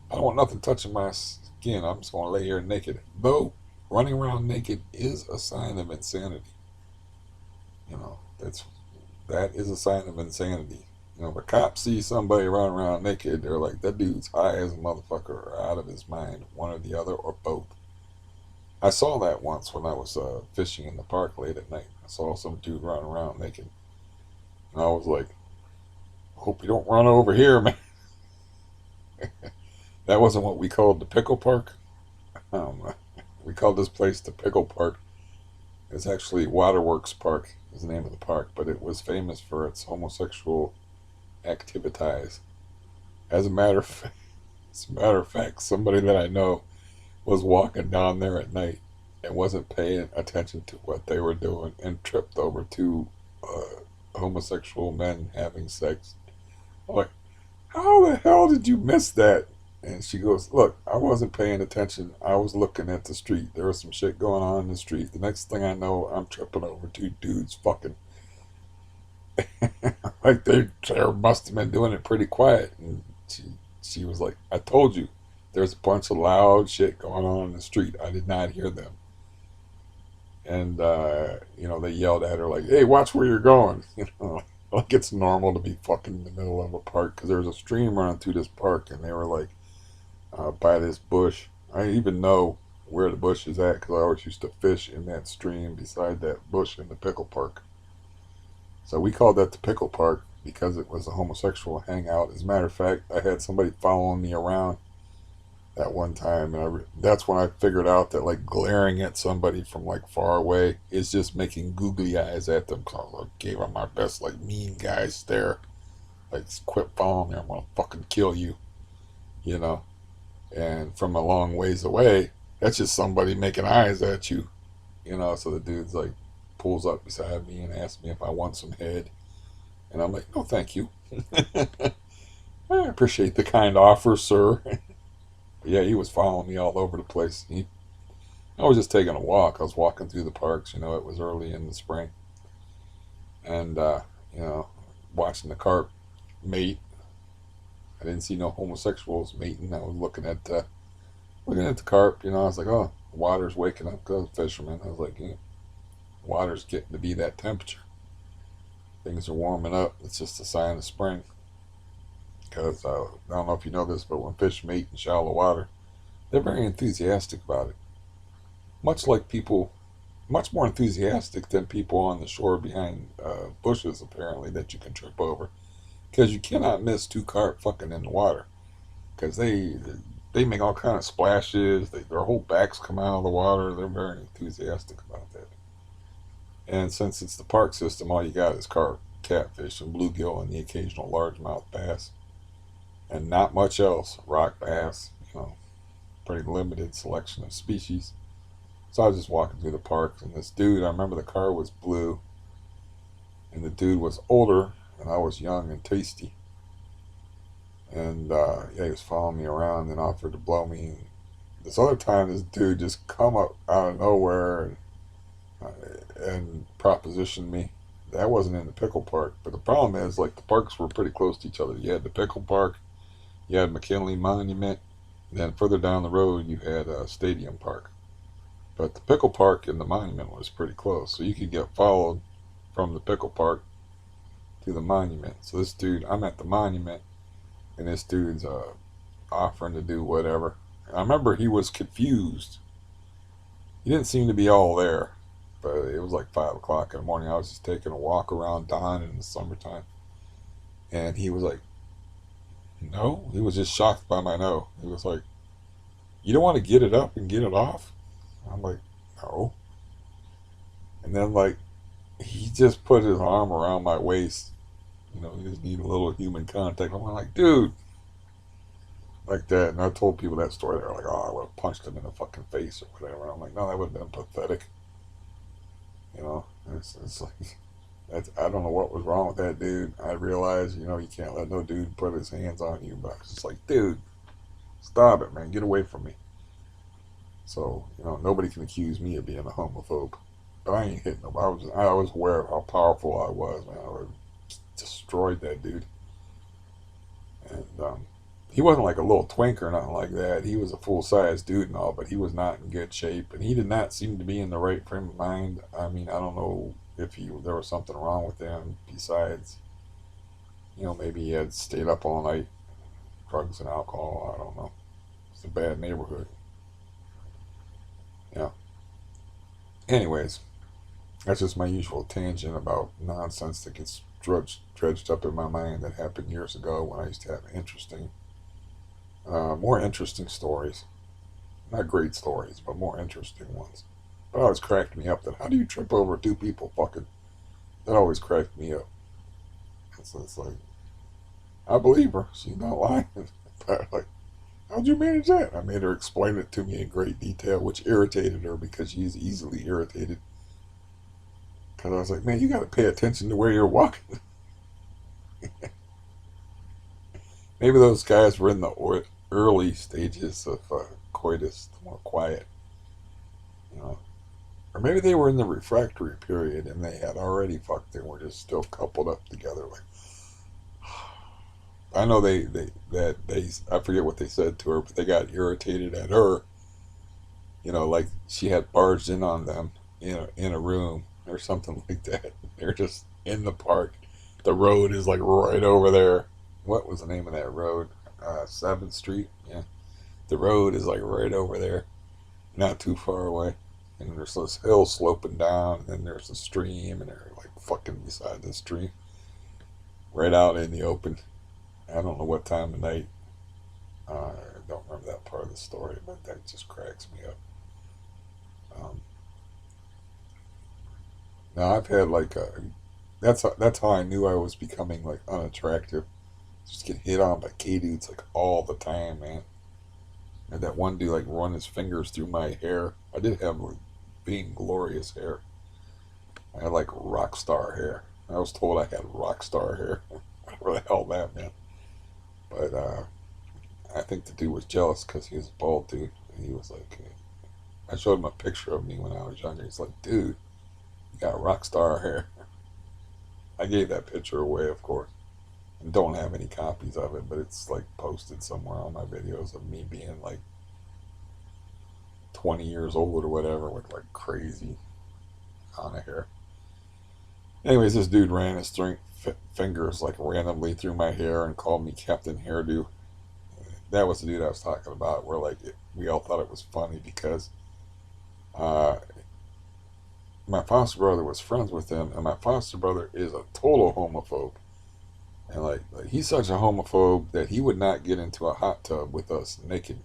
S1: I don't want nothing touching my skin. I'm just going to lay here naked. Though running around naked is a sign of insanity. That is a sign of insanity. If a cop sees somebody running around naked, they're like, that dude's high as a motherfucker or out of his mind, one or the other or both. I saw that once when I was fishing in the park late at night. I saw some dude running around naked. And I was like, hope you don't run over here, man. That wasn't what we called the Pickle Park. Um, we called this place the Pickle Park. It's actually Waterworks Park is the name of the park, but it was famous for its homosexual activities. As a matter of fact, somebody that I know was walking down there at night and wasn't paying attention to what they were doing and tripped over two homosexual men having sex. I'm like, how the hell did you miss that? And she goes, look, I wasn't paying attention. I was looking at the street. There was some shit going on in the street. The next thing I know, I'm tripping over two dudes fucking. Like they must have been doing it pretty quiet. And she was like, I told you, there's a bunch of loud shit going on in the street. I did not hear them. And, they yelled at her like, hey, watch where you're going. Like it's normal to be fucking in the middle of a park because there's a stream running through this park and they were like, by this bush. I even know where the bush is at because I always used to fish in that stream beside that bush in the Pickle Park. So we called that the Pickle Park because it was a homosexual hangout. As a matter of fact, I had somebody following me around that one time, and that's when I figured out that like glaring at somebody from like far away is just making googly eyes at them. So I gave them my best like mean guy stare, like quit following me, I'm gonna fucking kill you, you know. And from a long ways away, that's just somebody making eyes at you, So the dude's like pulls up beside me and asks me if I want some head, and I'm like, no, thank you. I appreciate the kind offer, sir. Yeah, he was following me all over the place. I was just taking a walk. I was walking through the parks. It was early in the spring, and you know, watching the carp mate. I didn't see no homosexuals mating. I was looking at the carp. I was like, oh, the water's waking up because I'm a fisherman. I was like, yeah, water's getting to be that temperature. Things are warming up. It's just a sign of spring. Because I don't know if you know this, but when fish mate in shallow water, they're very enthusiastic about it. Much more enthusiastic than people on the shore behind bushes, apparently, that you can trip over. Because you cannot miss two carp fucking in the water. Because they make all kind of splashes. Their whole backs come out of the water. They're very enthusiastic about that. And since it's the park system, all you got is carp, catfish, and bluegill, and the occasional largemouth bass, and not much else. Rock bass, pretty limited selection of species. So I was just walking through the park, and this dude, I remember the car was blue, and the dude was older, and I was young and tasty. And yeah, he was following me around and offered to blow me. And this other time, this dude just come up out of nowhere and propositioned me. That wasn't in the Pickle Park, but the problem is, like, the parks were pretty close to each other. You had the Pickle Park, you had McKinley Monument, and then further down the road you had Stadium Park. But the Pickle Park and the Monument was pretty close, so you could get followed from the Pickle Park to the Monument. So this dude, I'm at the Monument, and this dude's offering to do whatever. And I remember he was confused. He didn't seem to be all there, but it was like 5 o'clock in the morning. I was just taking a walk around Don in the summertime, and he was like, "No." He was just shocked by my no. He was like, "You don't want to get it up and get it off?" I'm like, "No." And then, like, he just put his arm around my waist. You just need a little human contact. I'm like, "Dude," like that. And I told people that story. They're like, "Oh, I would have punched him in the fucking face or whatever." I'm like, "No, that would have been pathetic." It's like, I don't know what was wrong with that dude. I realized, you can't let no dude put his hands on you. But I was just like, "Dude, stop it, man. Get away from me." So, nobody can accuse me of being a homophobe. But I ain't hitting nobody. I was aware of how powerful I was, man. I would have destroyed that dude. And he wasn't like a little twink or nothing like that. He was a full size dude and all, but he was not in good shape, and he did not seem to be in the right frame of mind. I mean, I don't know if there was something wrong with him besides, maybe he had stayed up all night, drugs and alcohol. I don't know. It's a bad neighborhood. Yeah. Anyways, that's just my usual tangent about nonsense that gets dredged up in my mind that happened years ago when I used to have more interesting stories. Not great stories, but more interesting ones. But it always cracked me up that how do you trip over two people fucking? That always cracked me up. It's like, I believe her. She's not lying. But like, how'd you manage that? I made her explain it to me in great detail, which irritated her because she's easily irritated. Because I was like, man, you got to pay attention to where you're walking. Maybe those guys were in the early stages of coitus, more quiet, you know. Or maybe they were in the refractory period and they had already fucked and were just still coupled up together. Like, I know they I forget what they said to her, but they got irritated at her. Like she had barged in on them in a room or something like that. They're just in the park. The road is like right over there. What was the name of that road? 7th Street. Yeah, the road is like right over there, not too far away. And there's this hill sloping down, and then there's a stream, and they're like fucking beside the stream, right out in the open. I don't know what time of night. I don't remember that part of the story, but that just cracks me up. Um, Now I've had like that's how I knew I was becoming like unattractive. Just get hit on by K dudes like all the time, man. And that one dude like run his fingers through my hair. I did have like being glorious hair. I had like rock star hair. I was told I had rock star hair. Whatever the hell that meant. But I think the dude was jealous because he was a bald dude. And he was like, I showed him a picture of me when I was younger. He's like, dude, you got rock star hair. I gave that picture away, of course, and don't have any copies of it, but it's like posted somewhere on my videos of me being like 20 years old or whatever with like crazy kind of hair. Anyways, this dude ran his fingers like randomly through my hair and called me Captain Hairdo. That was the dude I was talking about, where like we all thought it was funny because uh, my foster brother was friends with him, and my foster brother is a total homophobe. And like he's such a homophobe that he would not get into a hot tub with us naked.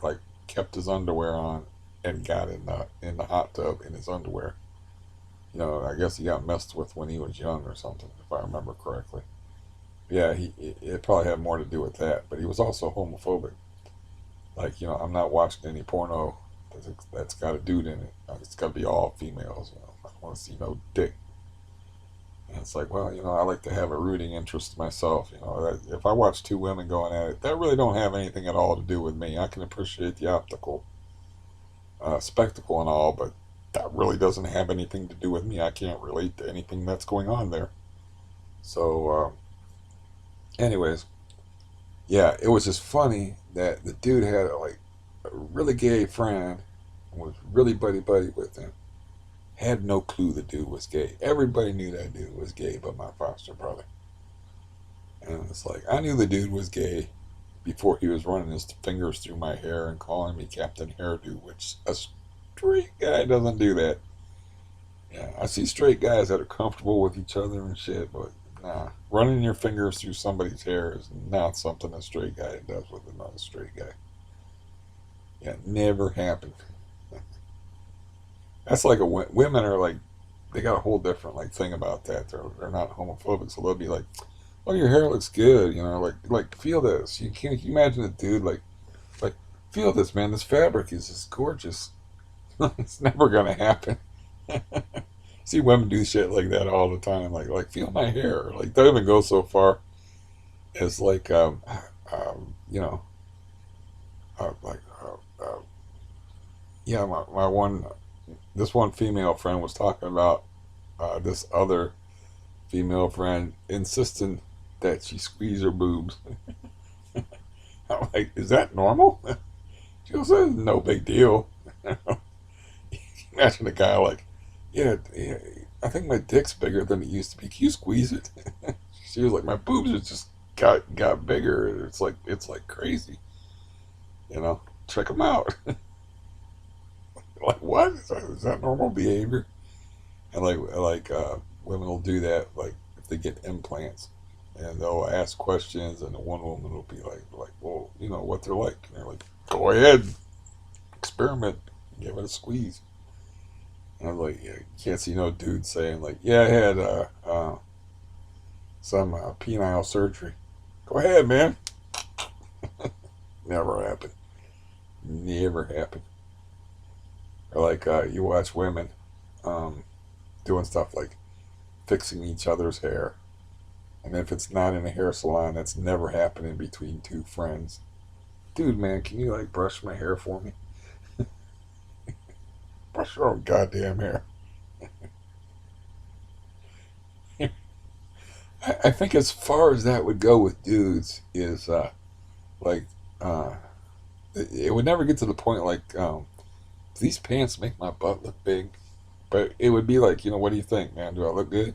S1: Like kept his underwear on and got in the hot tub in his underwear. I guess he got messed with when he was young or something, if I remember correctly. Yeah, it probably had more to do with that, but he was also homophobic. Like, I'm not watching any porno that's got a dude in it. It's got to be all females. I don't want to see no dick. And it's like, well, I like to have a rooting interest myself. If I watch two women going at it, that really don't have anything at all to do with me. I can appreciate the optical spectacle and all, but that really doesn't have anything to do with me. I can't relate to anything that's going on there. So, anyways, yeah, it was just funny that the dude had like a really gay friend and was really buddy buddy with him. Had no clue the dude was gay. Everybody knew that dude was gay but my foster brother. And it's like, I knew the dude was gay before he was running his fingers through my hair and calling me Captain Hairdo, which a straight guy doesn't do that. Yeah, I see straight guys that are comfortable with each other and shit, but nah, running your fingers through somebody's hair is not something a straight guy does with another straight guy. Yeah, never happened. That's like women are like they got a whole different like thing about that. They're not homophobic, so they'll be like, "Oh, your hair looks good," like feel this. You imagine a dude like feel this, man. This fabric is just gorgeous. It's never gonna happen. See women do shit like that all the time. Like feel my hair. Like they'll even go so far as like you know like yeah my one this one female friend was talking about this other female friend insisting that she squeeze her boobs. I'm like, is that normal? She goes, no big deal. Imagine a guy like, yeah, I think my dick's bigger than it used to be. Can you squeeze it? She was like, my boobs are just got bigger. It's like crazy. Check them out. Like what? Is that normal behavior? And women will do that like if they get implants, and they'll ask questions, and the one woman will be like, well, what they're like, and they're like, go ahead, experiment, give it a squeeze. And I'm like, yeah, you can't see no dude saying like, yeah, I had some penile surgery. Go ahead, man. Never happened. Never happened. Or like you watch women um, doing stuff like fixing each other's hair. And if it's not in a hair salon, that's never happening between two friends. Dude, man, can you like brush my hair for me? Brush your own goddamn hair. I think as far as that would go with dudes is like uh, it would never get to the point like do these pants make my butt look big? But it would be like, what do you think, man? Do I look good?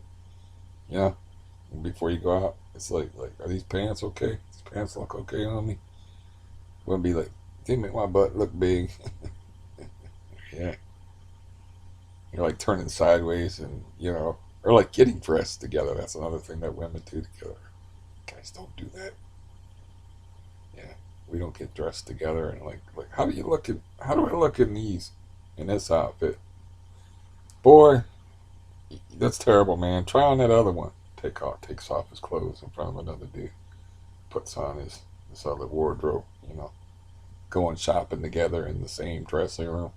S1: Yeah. Before you go out, it's like are these pants okay? These pants look okay on me? It wouldn't be like, they make my butt look big. Yeah. You're like turning sideways and or like getting dressed together. That's another thing that women do together. Guys don't do that. Yeah. We don't get dressed together and like how do I look in these in this outfit? Boy, that's terrible, man. Try on that other one. Takes off his clothes in front of another dude. Puts on his this other wardrobe. Going shopping together in the same dressing room.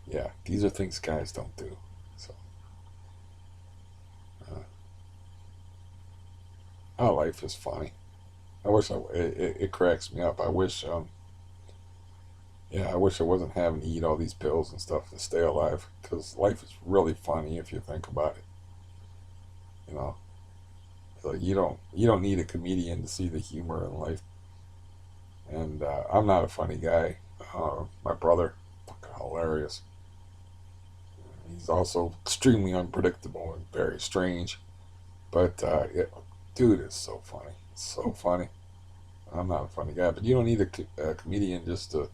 S1: Yeah, these are things guys don't do. So, uh, our life is funny. I wish it cracks me up. I wish I wasn't having to eat all these pills and stuff to stay alive. Because life is really funny if you think about it. You know, so you don't need a comedian to see the humor in life. And I'm not a funny guy. My brother, fucking hilarious. He's also extremely unpredictable and very strange. But dude is so funny. So funny. I'm not a funny guy, but you don't need a comedian just to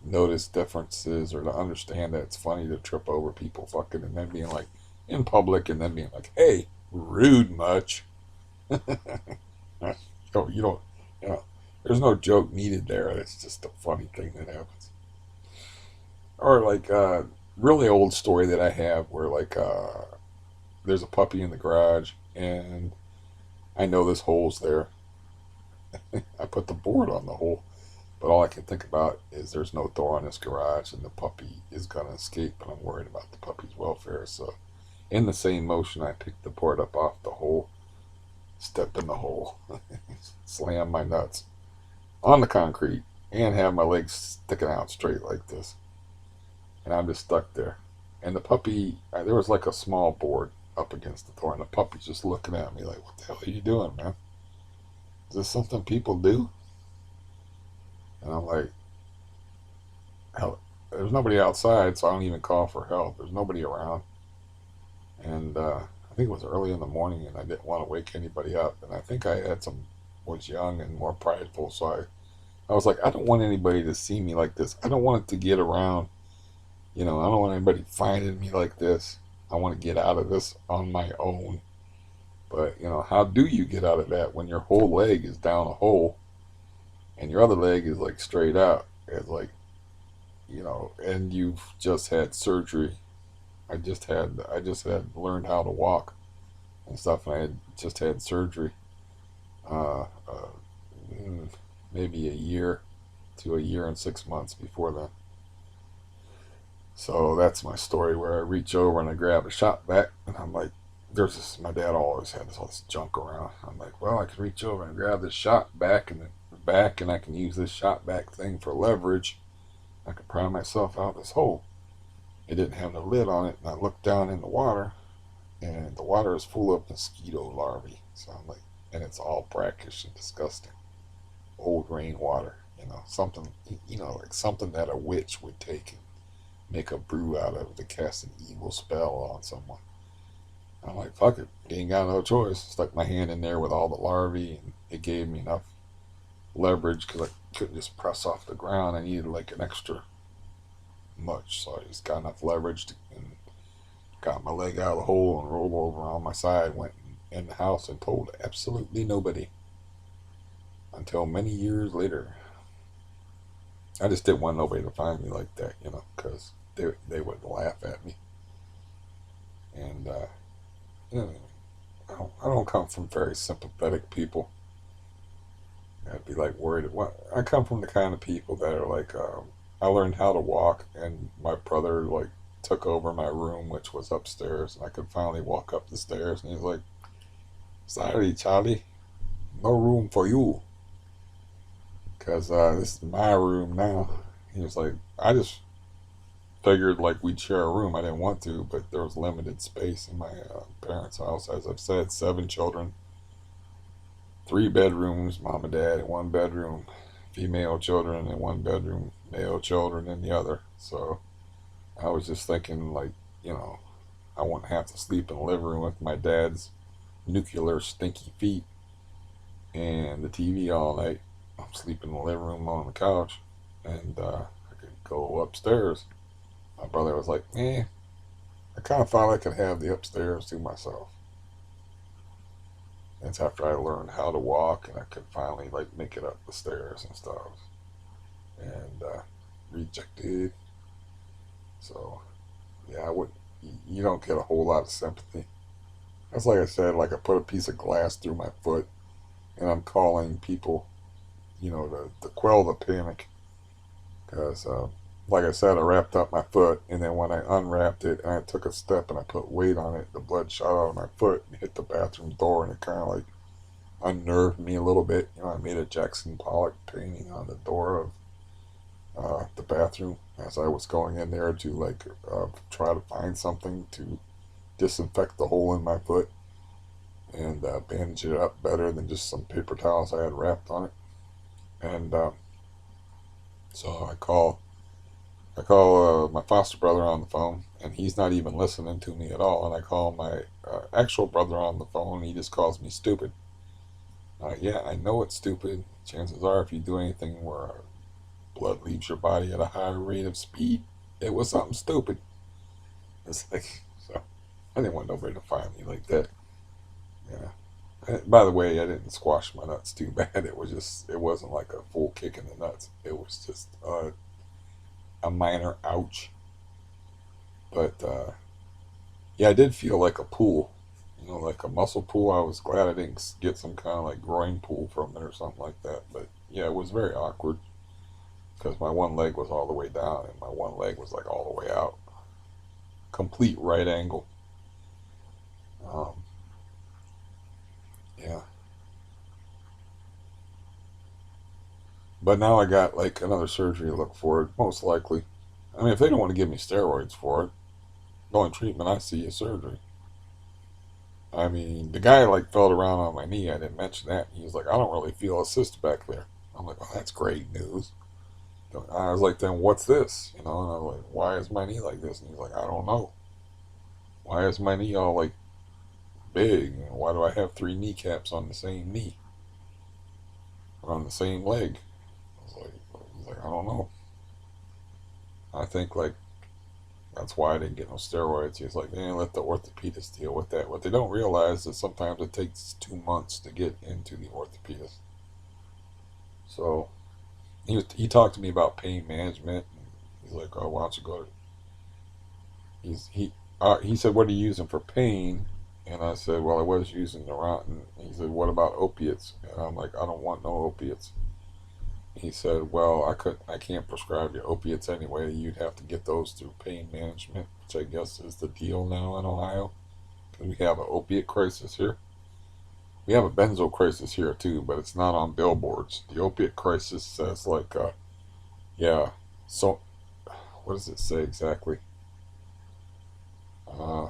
S1: notice differences or to understand that it's funny to trip over people fucking and then being like in public and then being like, hey, rude much. You don't, you know, there's no joke needed there. It's just a funny thing that happens. Or like really old story that I have where like there's a puppy in the garage and I know this hole's there. I put the board on the hole, but all I can think about is there's no door on this garage and the puppy is gonna escape, and I'm worried about the puppy's welfare. So In the same motion, I picked the board up off the hole, stepped in the hole, slammed my nuts on the concrete, and have my legs sticking out straight like this. And I'm just stuck there. And the puppy, there was like a small board up against the door, and the puppy's just looking at me like, "What the hell are you doing, man? Is this something people do?" And I'm like, "Hell, there's nobody outside, so I don't even call for help. There's nobody around." And I think it was early in the morning, and I didn't want to wake anybody up. And I think was young and more prideful, so I was like, I don't want anybody to see me like this. I don't want it to get around. I don't want anybody finding me like this. I want to get out of this on my own. But, how do you get out of that when your whole leg is down a hole and your other leg is like straight out? It's like, and you've just had surgery. I just had learned how to walk and stuff, and I had just had surgery. Uh, uh, Maybe a year to a year and 6 months before then. So that's my story where I reach over and I grab a shop vac, and I'm like, my dad always had all this junk around. I'm like, well, I can reach over and grab this shop vac and the back, and I can use this shop vac thing for leverage. I can pry myself out of this hole. It didn't have no lid on it, and I looked down in the water, and the water is full of mosquito larvae. So I'm like, and it's all brackish and disgusting. Old rainwater, something, like something that a witch would take and make a brew out of to cast an evil spell on someone. I'm like, fuck it, ain't got no choice. Stuck my hand in there with all the larvae, and it gave me enough leverage because I couldn't just press off the ground. I needed like an extra much, so I just got enough leverage and got my leg out of the hole and rolled over on my side. Went in the house and told absolutely nobody until many years later. I just didn't want nobody to find me like that, because they would laugh at me. And you know, I don't come from very sympathetic people. I'd be like worried. I come from the kind of people that are like, I learned how to walk, and my brother like took over my room, which was upstairs, and I could finally walk up the stairs. And he's like, "Sorry, Charlie, no room for you, because this is my room now." He was like, "I just figured like we'd share a room. I didn't want to, but there was limited space in my parents' house. As I've said, 7 children, 3 bedrooms, mom and dad in one bedroom, female children in one bedroom, male children in the other. So I was just thinking like, you know, I wouldn't have to sleep in the living room with my dad's nuclear stinky feet and the TV all night. I'm sleeping in the living room on the couch, and I could go upstairs. My brother was like, I kind of thought I could have the upstairs to myself. That's after I learned how to walk and I could finally like make it up the stairs and stuff. And rejected. So yeah, I would. You don't get a whole lot of sympathy. That's like I said. Like I put a piece of glass through my foot, and I'm calling people, to quell the panic. Because, like I said, I wrapped up my foot, and then when I unwrapped it and I took a step and I put weight on it, the blood shot out of my foot and hit the bathroom door, and it kind of like unnerved me a little bit. I made a Jackson Pollock painting on the door of the bathroom as I was going in there to like try to find something to disinfect the hole in my foot and bandage it up better than just some paper towels I had wrapped on it. And so I call my foster brother on the phone, and he's not even listening to me at all. And I call my actual brother on the phone, and he just calls me stupid. Yeah, I know it's stupid. Chances are, if you do anything where blood leaves your body at a high rate of speed, it was something stupid. It's like, so I didn't want nobody to find me like that. Yeah. By the way, I didn't squash my nuts too bad. It wasn't like a full kick in the nuts. It was just a minor ouch. But yeah, I did feel like a pull, like a muscle pull. I was glad I didn't get some kind of like groin pull from it or something like that. But yeah, it was very awkward because my one leg was all the way down and my one leg was like all the way out. Complete right angle. Um, yeah. But now I got like another surgery to look forward, most likely. I mean, if they don't want to give me steroids for it, the only treatment I see is surgery. I mean, the guy like felt around on my knee. I didn't mention that. He was like, I don't really feel a cyst back there. I'm like, well, that's great news. I was like, then what's this? You know, and I was like, why is my knee like this? And he's like, I don't know. Why is my knee all like big? You know, why do I have three kneecaps on the same knee or on the same leg? I was like, he's like, I don't know. I think like that's why I didn't get no steroids. He's like, let the orthopedist deal with that. What they don't realize is sometimes it takes 2 months to get into the orthopedist. So he talked to me about pain management. He's like, oh, why don't you go to he said, what are you using for pain? And I said, well, I was using Neurontin. He said, what about opiates? And I'm like, I don't want no opiates. He said, well, I can't prescribe you opiates anyway. You'd have to get those through pain management, which I guess is the deal now in Ohio. Because we have an opiate crisis here. We have a benzo crisis here too, but it's not on billboards. The opiate crisis says like, yeah. So, what does it say exactly? Uh,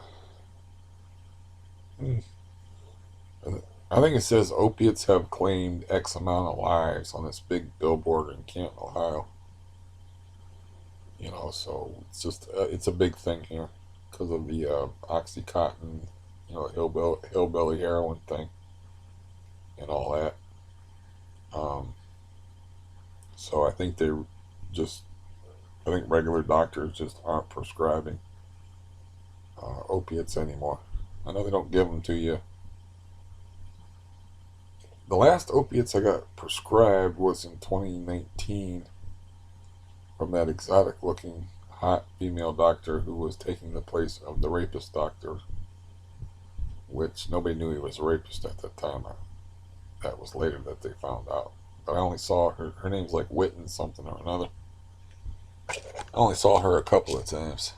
S1: hmm. I think it says opiates have claimed X amount of lives on this big billboard in Canton, Ohio. You know, so it's just it's a big thing here because of the OxyContin, you know, hillbilly heroin thing and all that. Um, so I think just I think regular doctors just aren't prescribing opiates anymore. I know they don't give them to you. The last opiates I got prescribed was in 2019 from that exotic looking hot female doctor who was taking the place of the rapist doctor, which nobody knew he was a rapist at that time. That was later that they found out. But I only saw her. Her name's like Witten something or another. I only saw her a couple of times.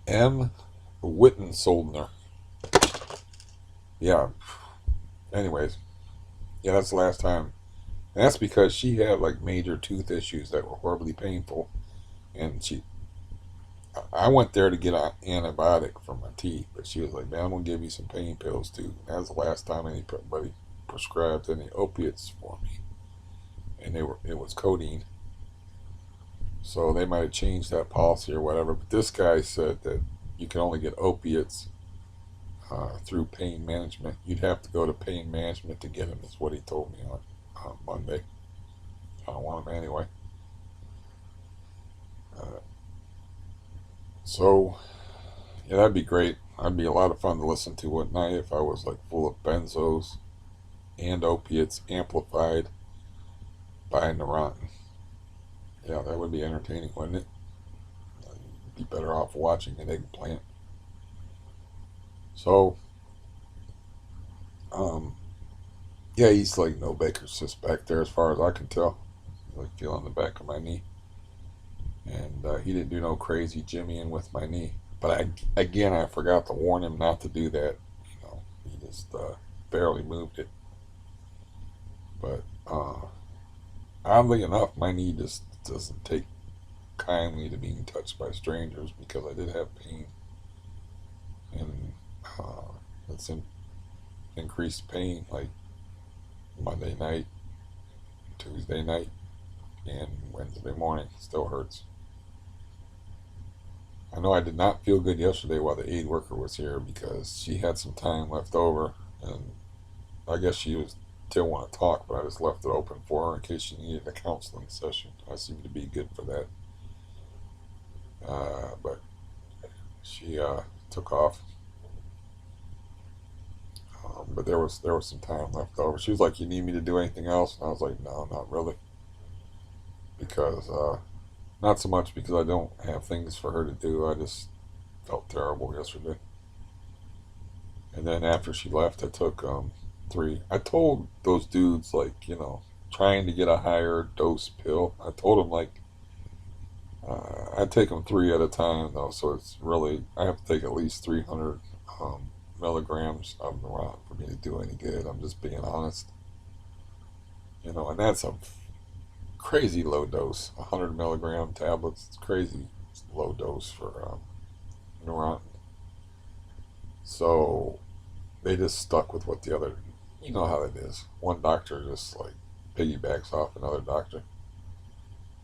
S1: M. Witten Soldner. Yeah. Anyways, yeah, that's the last time. And that's because she had like major tooth issues that were horribly painful, and I went there to get an antibiotic for my teeth, but she was like, "Man, I'm gonna give you some pain pills too." And that was the last time anybody prescribed any opiates for me, and it was codeine. So they might have changed that policy or whatever. But this guy said that you can only get opiates through pain management. You'd have to go to pain management to get them. Is what he told me on Monday. I don't want them anyway. Uh, so yeah, that'd be great. That'd be a lot of fun to listen to at night if I was like full of benzos and opiates amplified by Neurontin. Yeah, that would be entertaining, wouldn't it? You'd be better off watching an eggplant. So, um, yeah, he's like no Baker's cyst back there as far as I can tell. Like feeling the back of my knee, and he didn't do no crazy jimmying with my knee. But I forgot to warn him not to do that. You know, he just barely moved it. But oddly enough, my knee just doesn't take kindly to being touched by strangers because I did have pain, and it's increased pain like Monday night, Tuesday night, and Wednesday morning. Still hurts. I know I did not feel good yesterday while the aid worker was here because she had some time left over, and I guess she was didn't want to talk, but I just left it open for her in case she needed a counseling session. I seem to be good for that. But she took off. But there was some time left over. She was like, "You need me to do anything else?" And I was like, "No, not really," because not so much because I don't have things for her to do. I just felt terrible yesterday. And then after she left, I took three. I told those dudes like trying to get a higher dose pill. I told them like I take them three at a time though, so it's really I have to take at least 300 milligrams of Neurontin for me to do any good. I'm just being honest, and that's a crazy low dose. 100 milligram tablets. It's crazy low dose for Neurontin. So they just stuck with what the other. You know how it is. One doctor just like piggybacks off another doctor.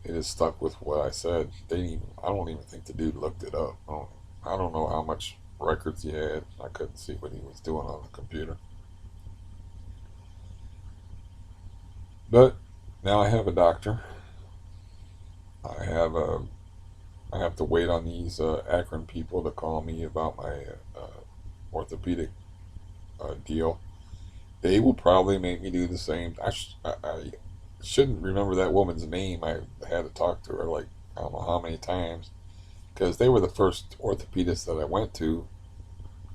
S1: They just stuck with what I said. They didn't even, I don't even think the dude looked it up. I don't know how much records he had. I couldn't see what he was doing on the computer. But now I have a doctor. I have a. I have to wait on these Akron people to call me about my orthopedic deal. They will probably make me do the same. I shouldn't remember that woman's name. I had to talk to her like I don't know how many times because they were the first orthopedist that I went to.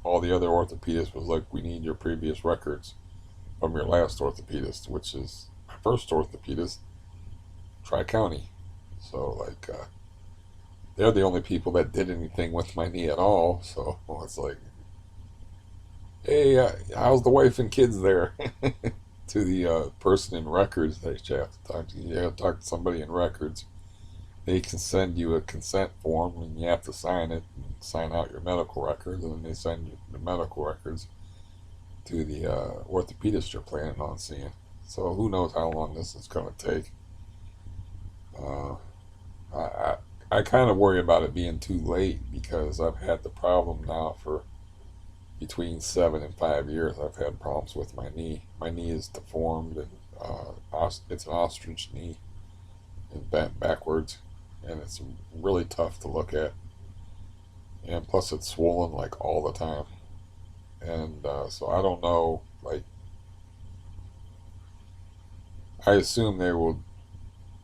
S1: All the other orthopedists was like, we need your previous records from your last orthopedist, which is my first orthopedist, Tri County. So like, they're the only people that did anything with my knee at all. So it's like, hey, how's the wife and kids there? To the person in records, they have to talk to you. You have to talk to somebody in records. They can send you a consent form, and you have to sign it and sign out your medical records, and then they send you the medical records to the orthopedist you're planning on seeing. So who knows how long this is going to take. Uh, I, I, I kind of worry about it being too late because I've had the problem now for between 7 and 5 years. I've had problems with my knee. My knee is deformed, and it's an ostrich knee and bent backwards, and it's really tough to look at. And plus, it's swollen like all the time. And so I don't know. Like, I assume they will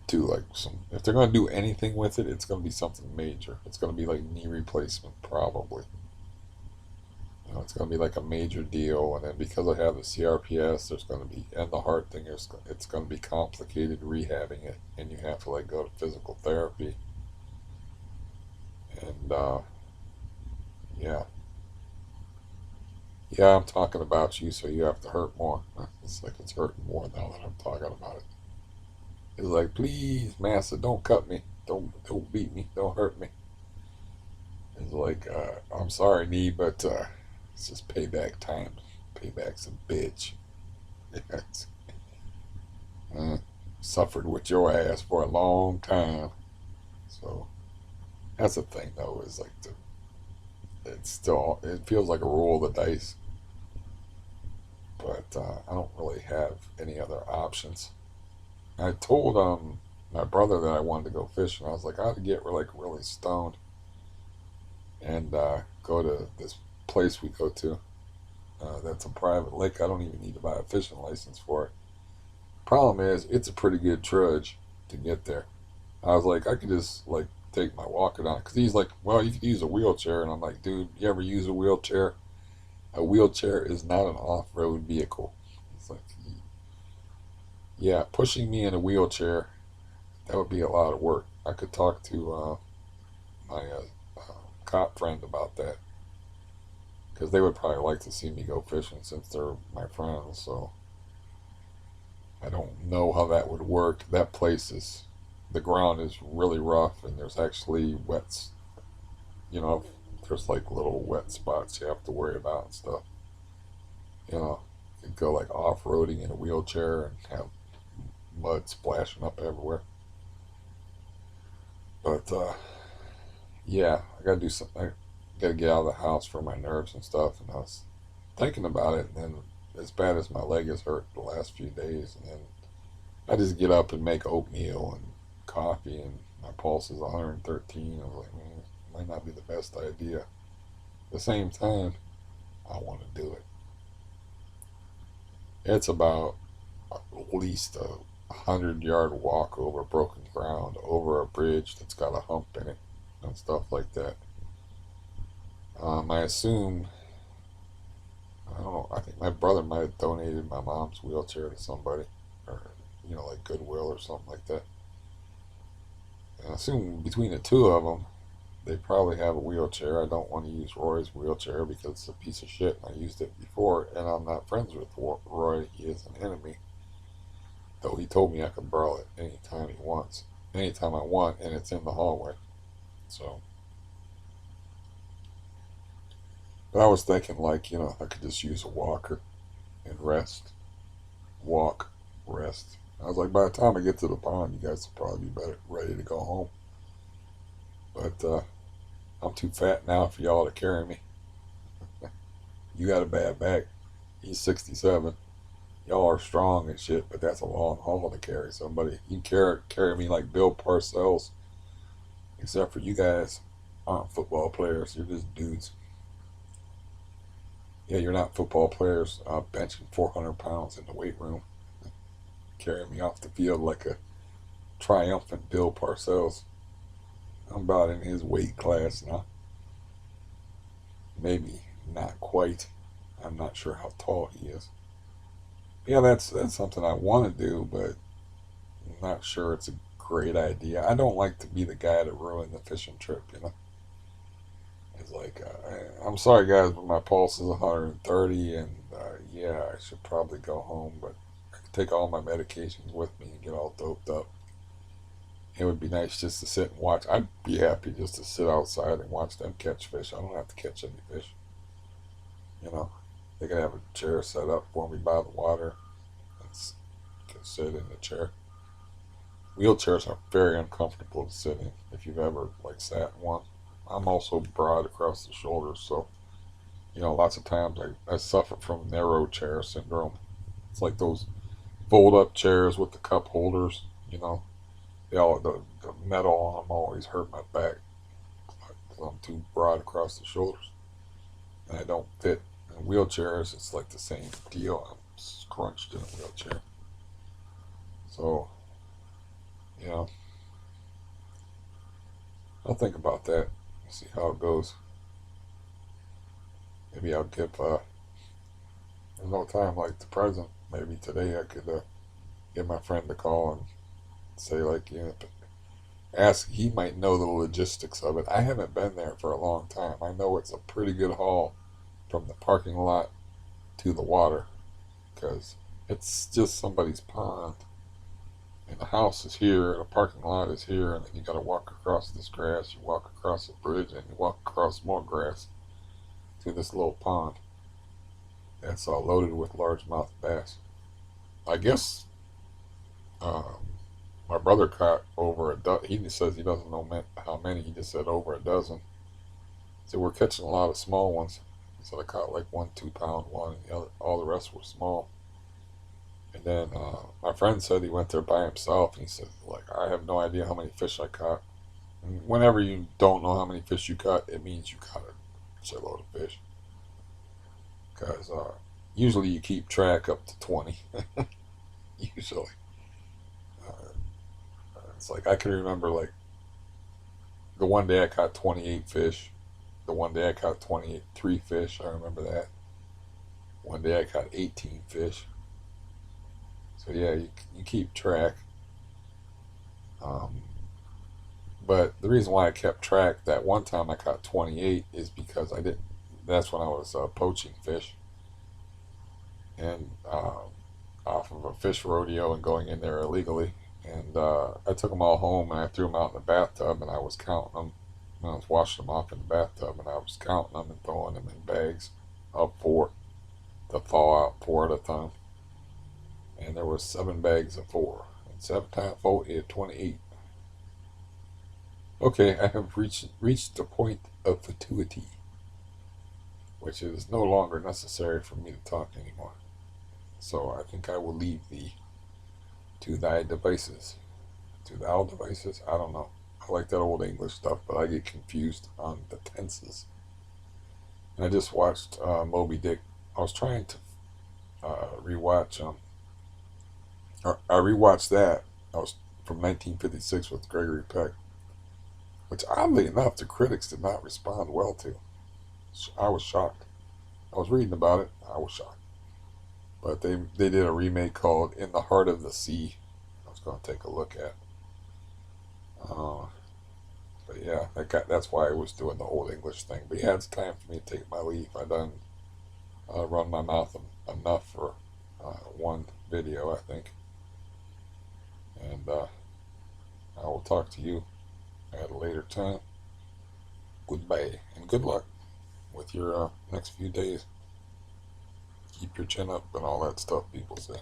S1: do like some. If they're going to do anything with it, it's going to be something major. It's going to be like knee replacement, probably. It's going to be like a major deal, and then because I have the CRPS, there's going to be, and the heart thing, it's going to be complicated rehabbing it, and you have to like go to physical therapy, and yeah, yeah, I'm talking about you, so you have to hurt more. It's like it's hurting more now that I'm talking about it. It's like, please, Massa, don't cut me, don't beat me, don't hurt me. It's like, I'm sorry, knee, but it's just payback time. Payback's a bitch. uh, Suffered with your ass for a long time. So that's the thing, though, is like it feels like a roll of the dice, but I don't really have any other options. I told my brother that I wanted to go fishing. I was like, I had to get like really stoned and go to this place we go to. That's a private lake. I don't even need to buy a fishing license for it. Problem is, it's a pretty good trudge to get there. I was like, I could just like take my walker down because he's like, well, you could use a wheelchair, and I'm like, dude, you ever use a wheelchair? A wheelchair is not an off-road vehicle. It's like, yeah, pushing me in a wheelchair, that would be a lot of work. I could talk to my cop friend about that because they would probably like to see me go fishing since they're my friends. So I don't know how that would work. That place is, the ground is really rough, and there's actually wets. You know, there's like little wet spots you have to worry about and stuff. You could go like off roading in a wheelchair and have mud splashing up everywhere. But yeah, I gotta do something. I gotta get out of the house for my nerves and stuff. And I was thinking about it, and then as bad as my leg has hurt the last few days, and then I just get up and make oatmeal and coffee, and my pulse is 113. I was like, man, it might not be the best idea. At the same time, I want to do it. It's about at least a 100-yard walk over broken ground, over a bridge that's got a hump in it, and stuff like that. I assume, I don't know, I think my brother might have donated my mom's wheelchair to somebody, or, like Goodwill or something like that. assume between the two of them, they probably have a wheelchair. I don't want to use Roy's wheelchair because it's a piece of shit. And I used it before, and I'm not friends with Roy. He is an enemy. Though he told me I could borrow it anytime he wants, anytime I want, and it's in the hallway. So, but I was thinking, like, I could just use a walker and rest, walk, rest. I was like, by the time I get to the pond, you guys will probably be better, ready to go home. But I'm too fat now for y'all to carry me. You got a bad back. He's 67. Y'all are strong and shit, but that's a long haul to carry somebody. You carry me like Bill Parcells, except for you guys aren't football players. You're just dudes. Yeah, you're not football players benching 400 pounds in the weight room, carrying me off the field like a triumphant Bill Parcells. I'm about in his weight class now. Maybe not quite. I'm not sure how tall he is. Yeah, that's something I want to do, but I'm not sure it's a great idea. I don't like to be the guy to ruin the fishing trip. It's like, I'm sorry guys, but my pulse is 130, and yeah, I should probably go home, but I could take all my medications with me and get all doped up. It would be nice just to sit and watch. I'd be happy just to sit outside and watch them catch fish. I don't have to catch any fish. You know, they could have a chair set up for me by the water and can sit in the chair. Wheelchairs are very uncomfortable to sit in if you've ever like sat in one. I'm also broad across the shoulders, so lots of times I suffer from narrow chair syndrome. It's like those fold up chairs with the cup holders. The metal on them always hurt my back because I'm too broad across the shoulders, and I don't fit in wheelchairs. It's like the same deal. I'm scrunched in a wheelchair, so I'll think about that. See how it goes. Maybe I'll give. There's no time like the present. Maybe today I could get my friend to call and say like ask. He might know the logistics of it. I haven't been there for a long time. I know it's a pretty good haul from the parking lot to the water because it's just somebody's pond. And the house is here, and the parking lot is here, and then you got to walk across this grass. You walk across a bridge, and you walk across more grass to this little pond that's all loaded with largemouth bass. I guess my brother caught over a dozen. He just says he doesn't know how many. He just said over a dozen. So we're catching a lot of small ones. He said I caught like 1 2 pound one, and all the rest were small. And then my friend said he went there by himself, and he said, like, I have no idea how many fish I caught. And whenever you don't know how many fish you caught, it means you caught a shitload of fish. Because usually you keep track up to 20. Usually. It's like I can remember, like, the one day I caught 28 fish. The one day I caught 23 fish. I remember that. One day I caught 18 fish. So yeah, you keep track. Um, but the reason why I kept track that one time I caught 28 is because I didn't. That's when I was poaching fish, and off of a fish rodeo and going in there illegally. And I took them all home and I threw them out in the bathtub and I was counting them. And I was washing them off in the bathtub and I was counting them and throwing them in bags of 4 to thaw out 4 at a time. And there were 7 bags of 4. And 7 times 4 is 28. Okay, I have reached the point of fatuity, which is no longer necessary for me to talk anymore. So I think I will leave thee to thy devices. To thou devices? I don't know. I like that old English stuff, but I get confused on the tenses. And I just watched Moby Dick. I was trying to rewatch I rewatched that. I was from 1956 with Gregory Peck, which oddly enough the critics did not respond well to. I was shocked. I was reading about it. I was shocked. But they did a remake called In the Heart of the Sea. I was going to take a look at. yeah, that's why I was doing the Old English thing. But yeah, it's time for me to take my leave. I done run my mouth enough for one video, I think. And I will talk to you at a later time. Goodbye and good luck with your next few days. Keep your chin up and all that stuff people say.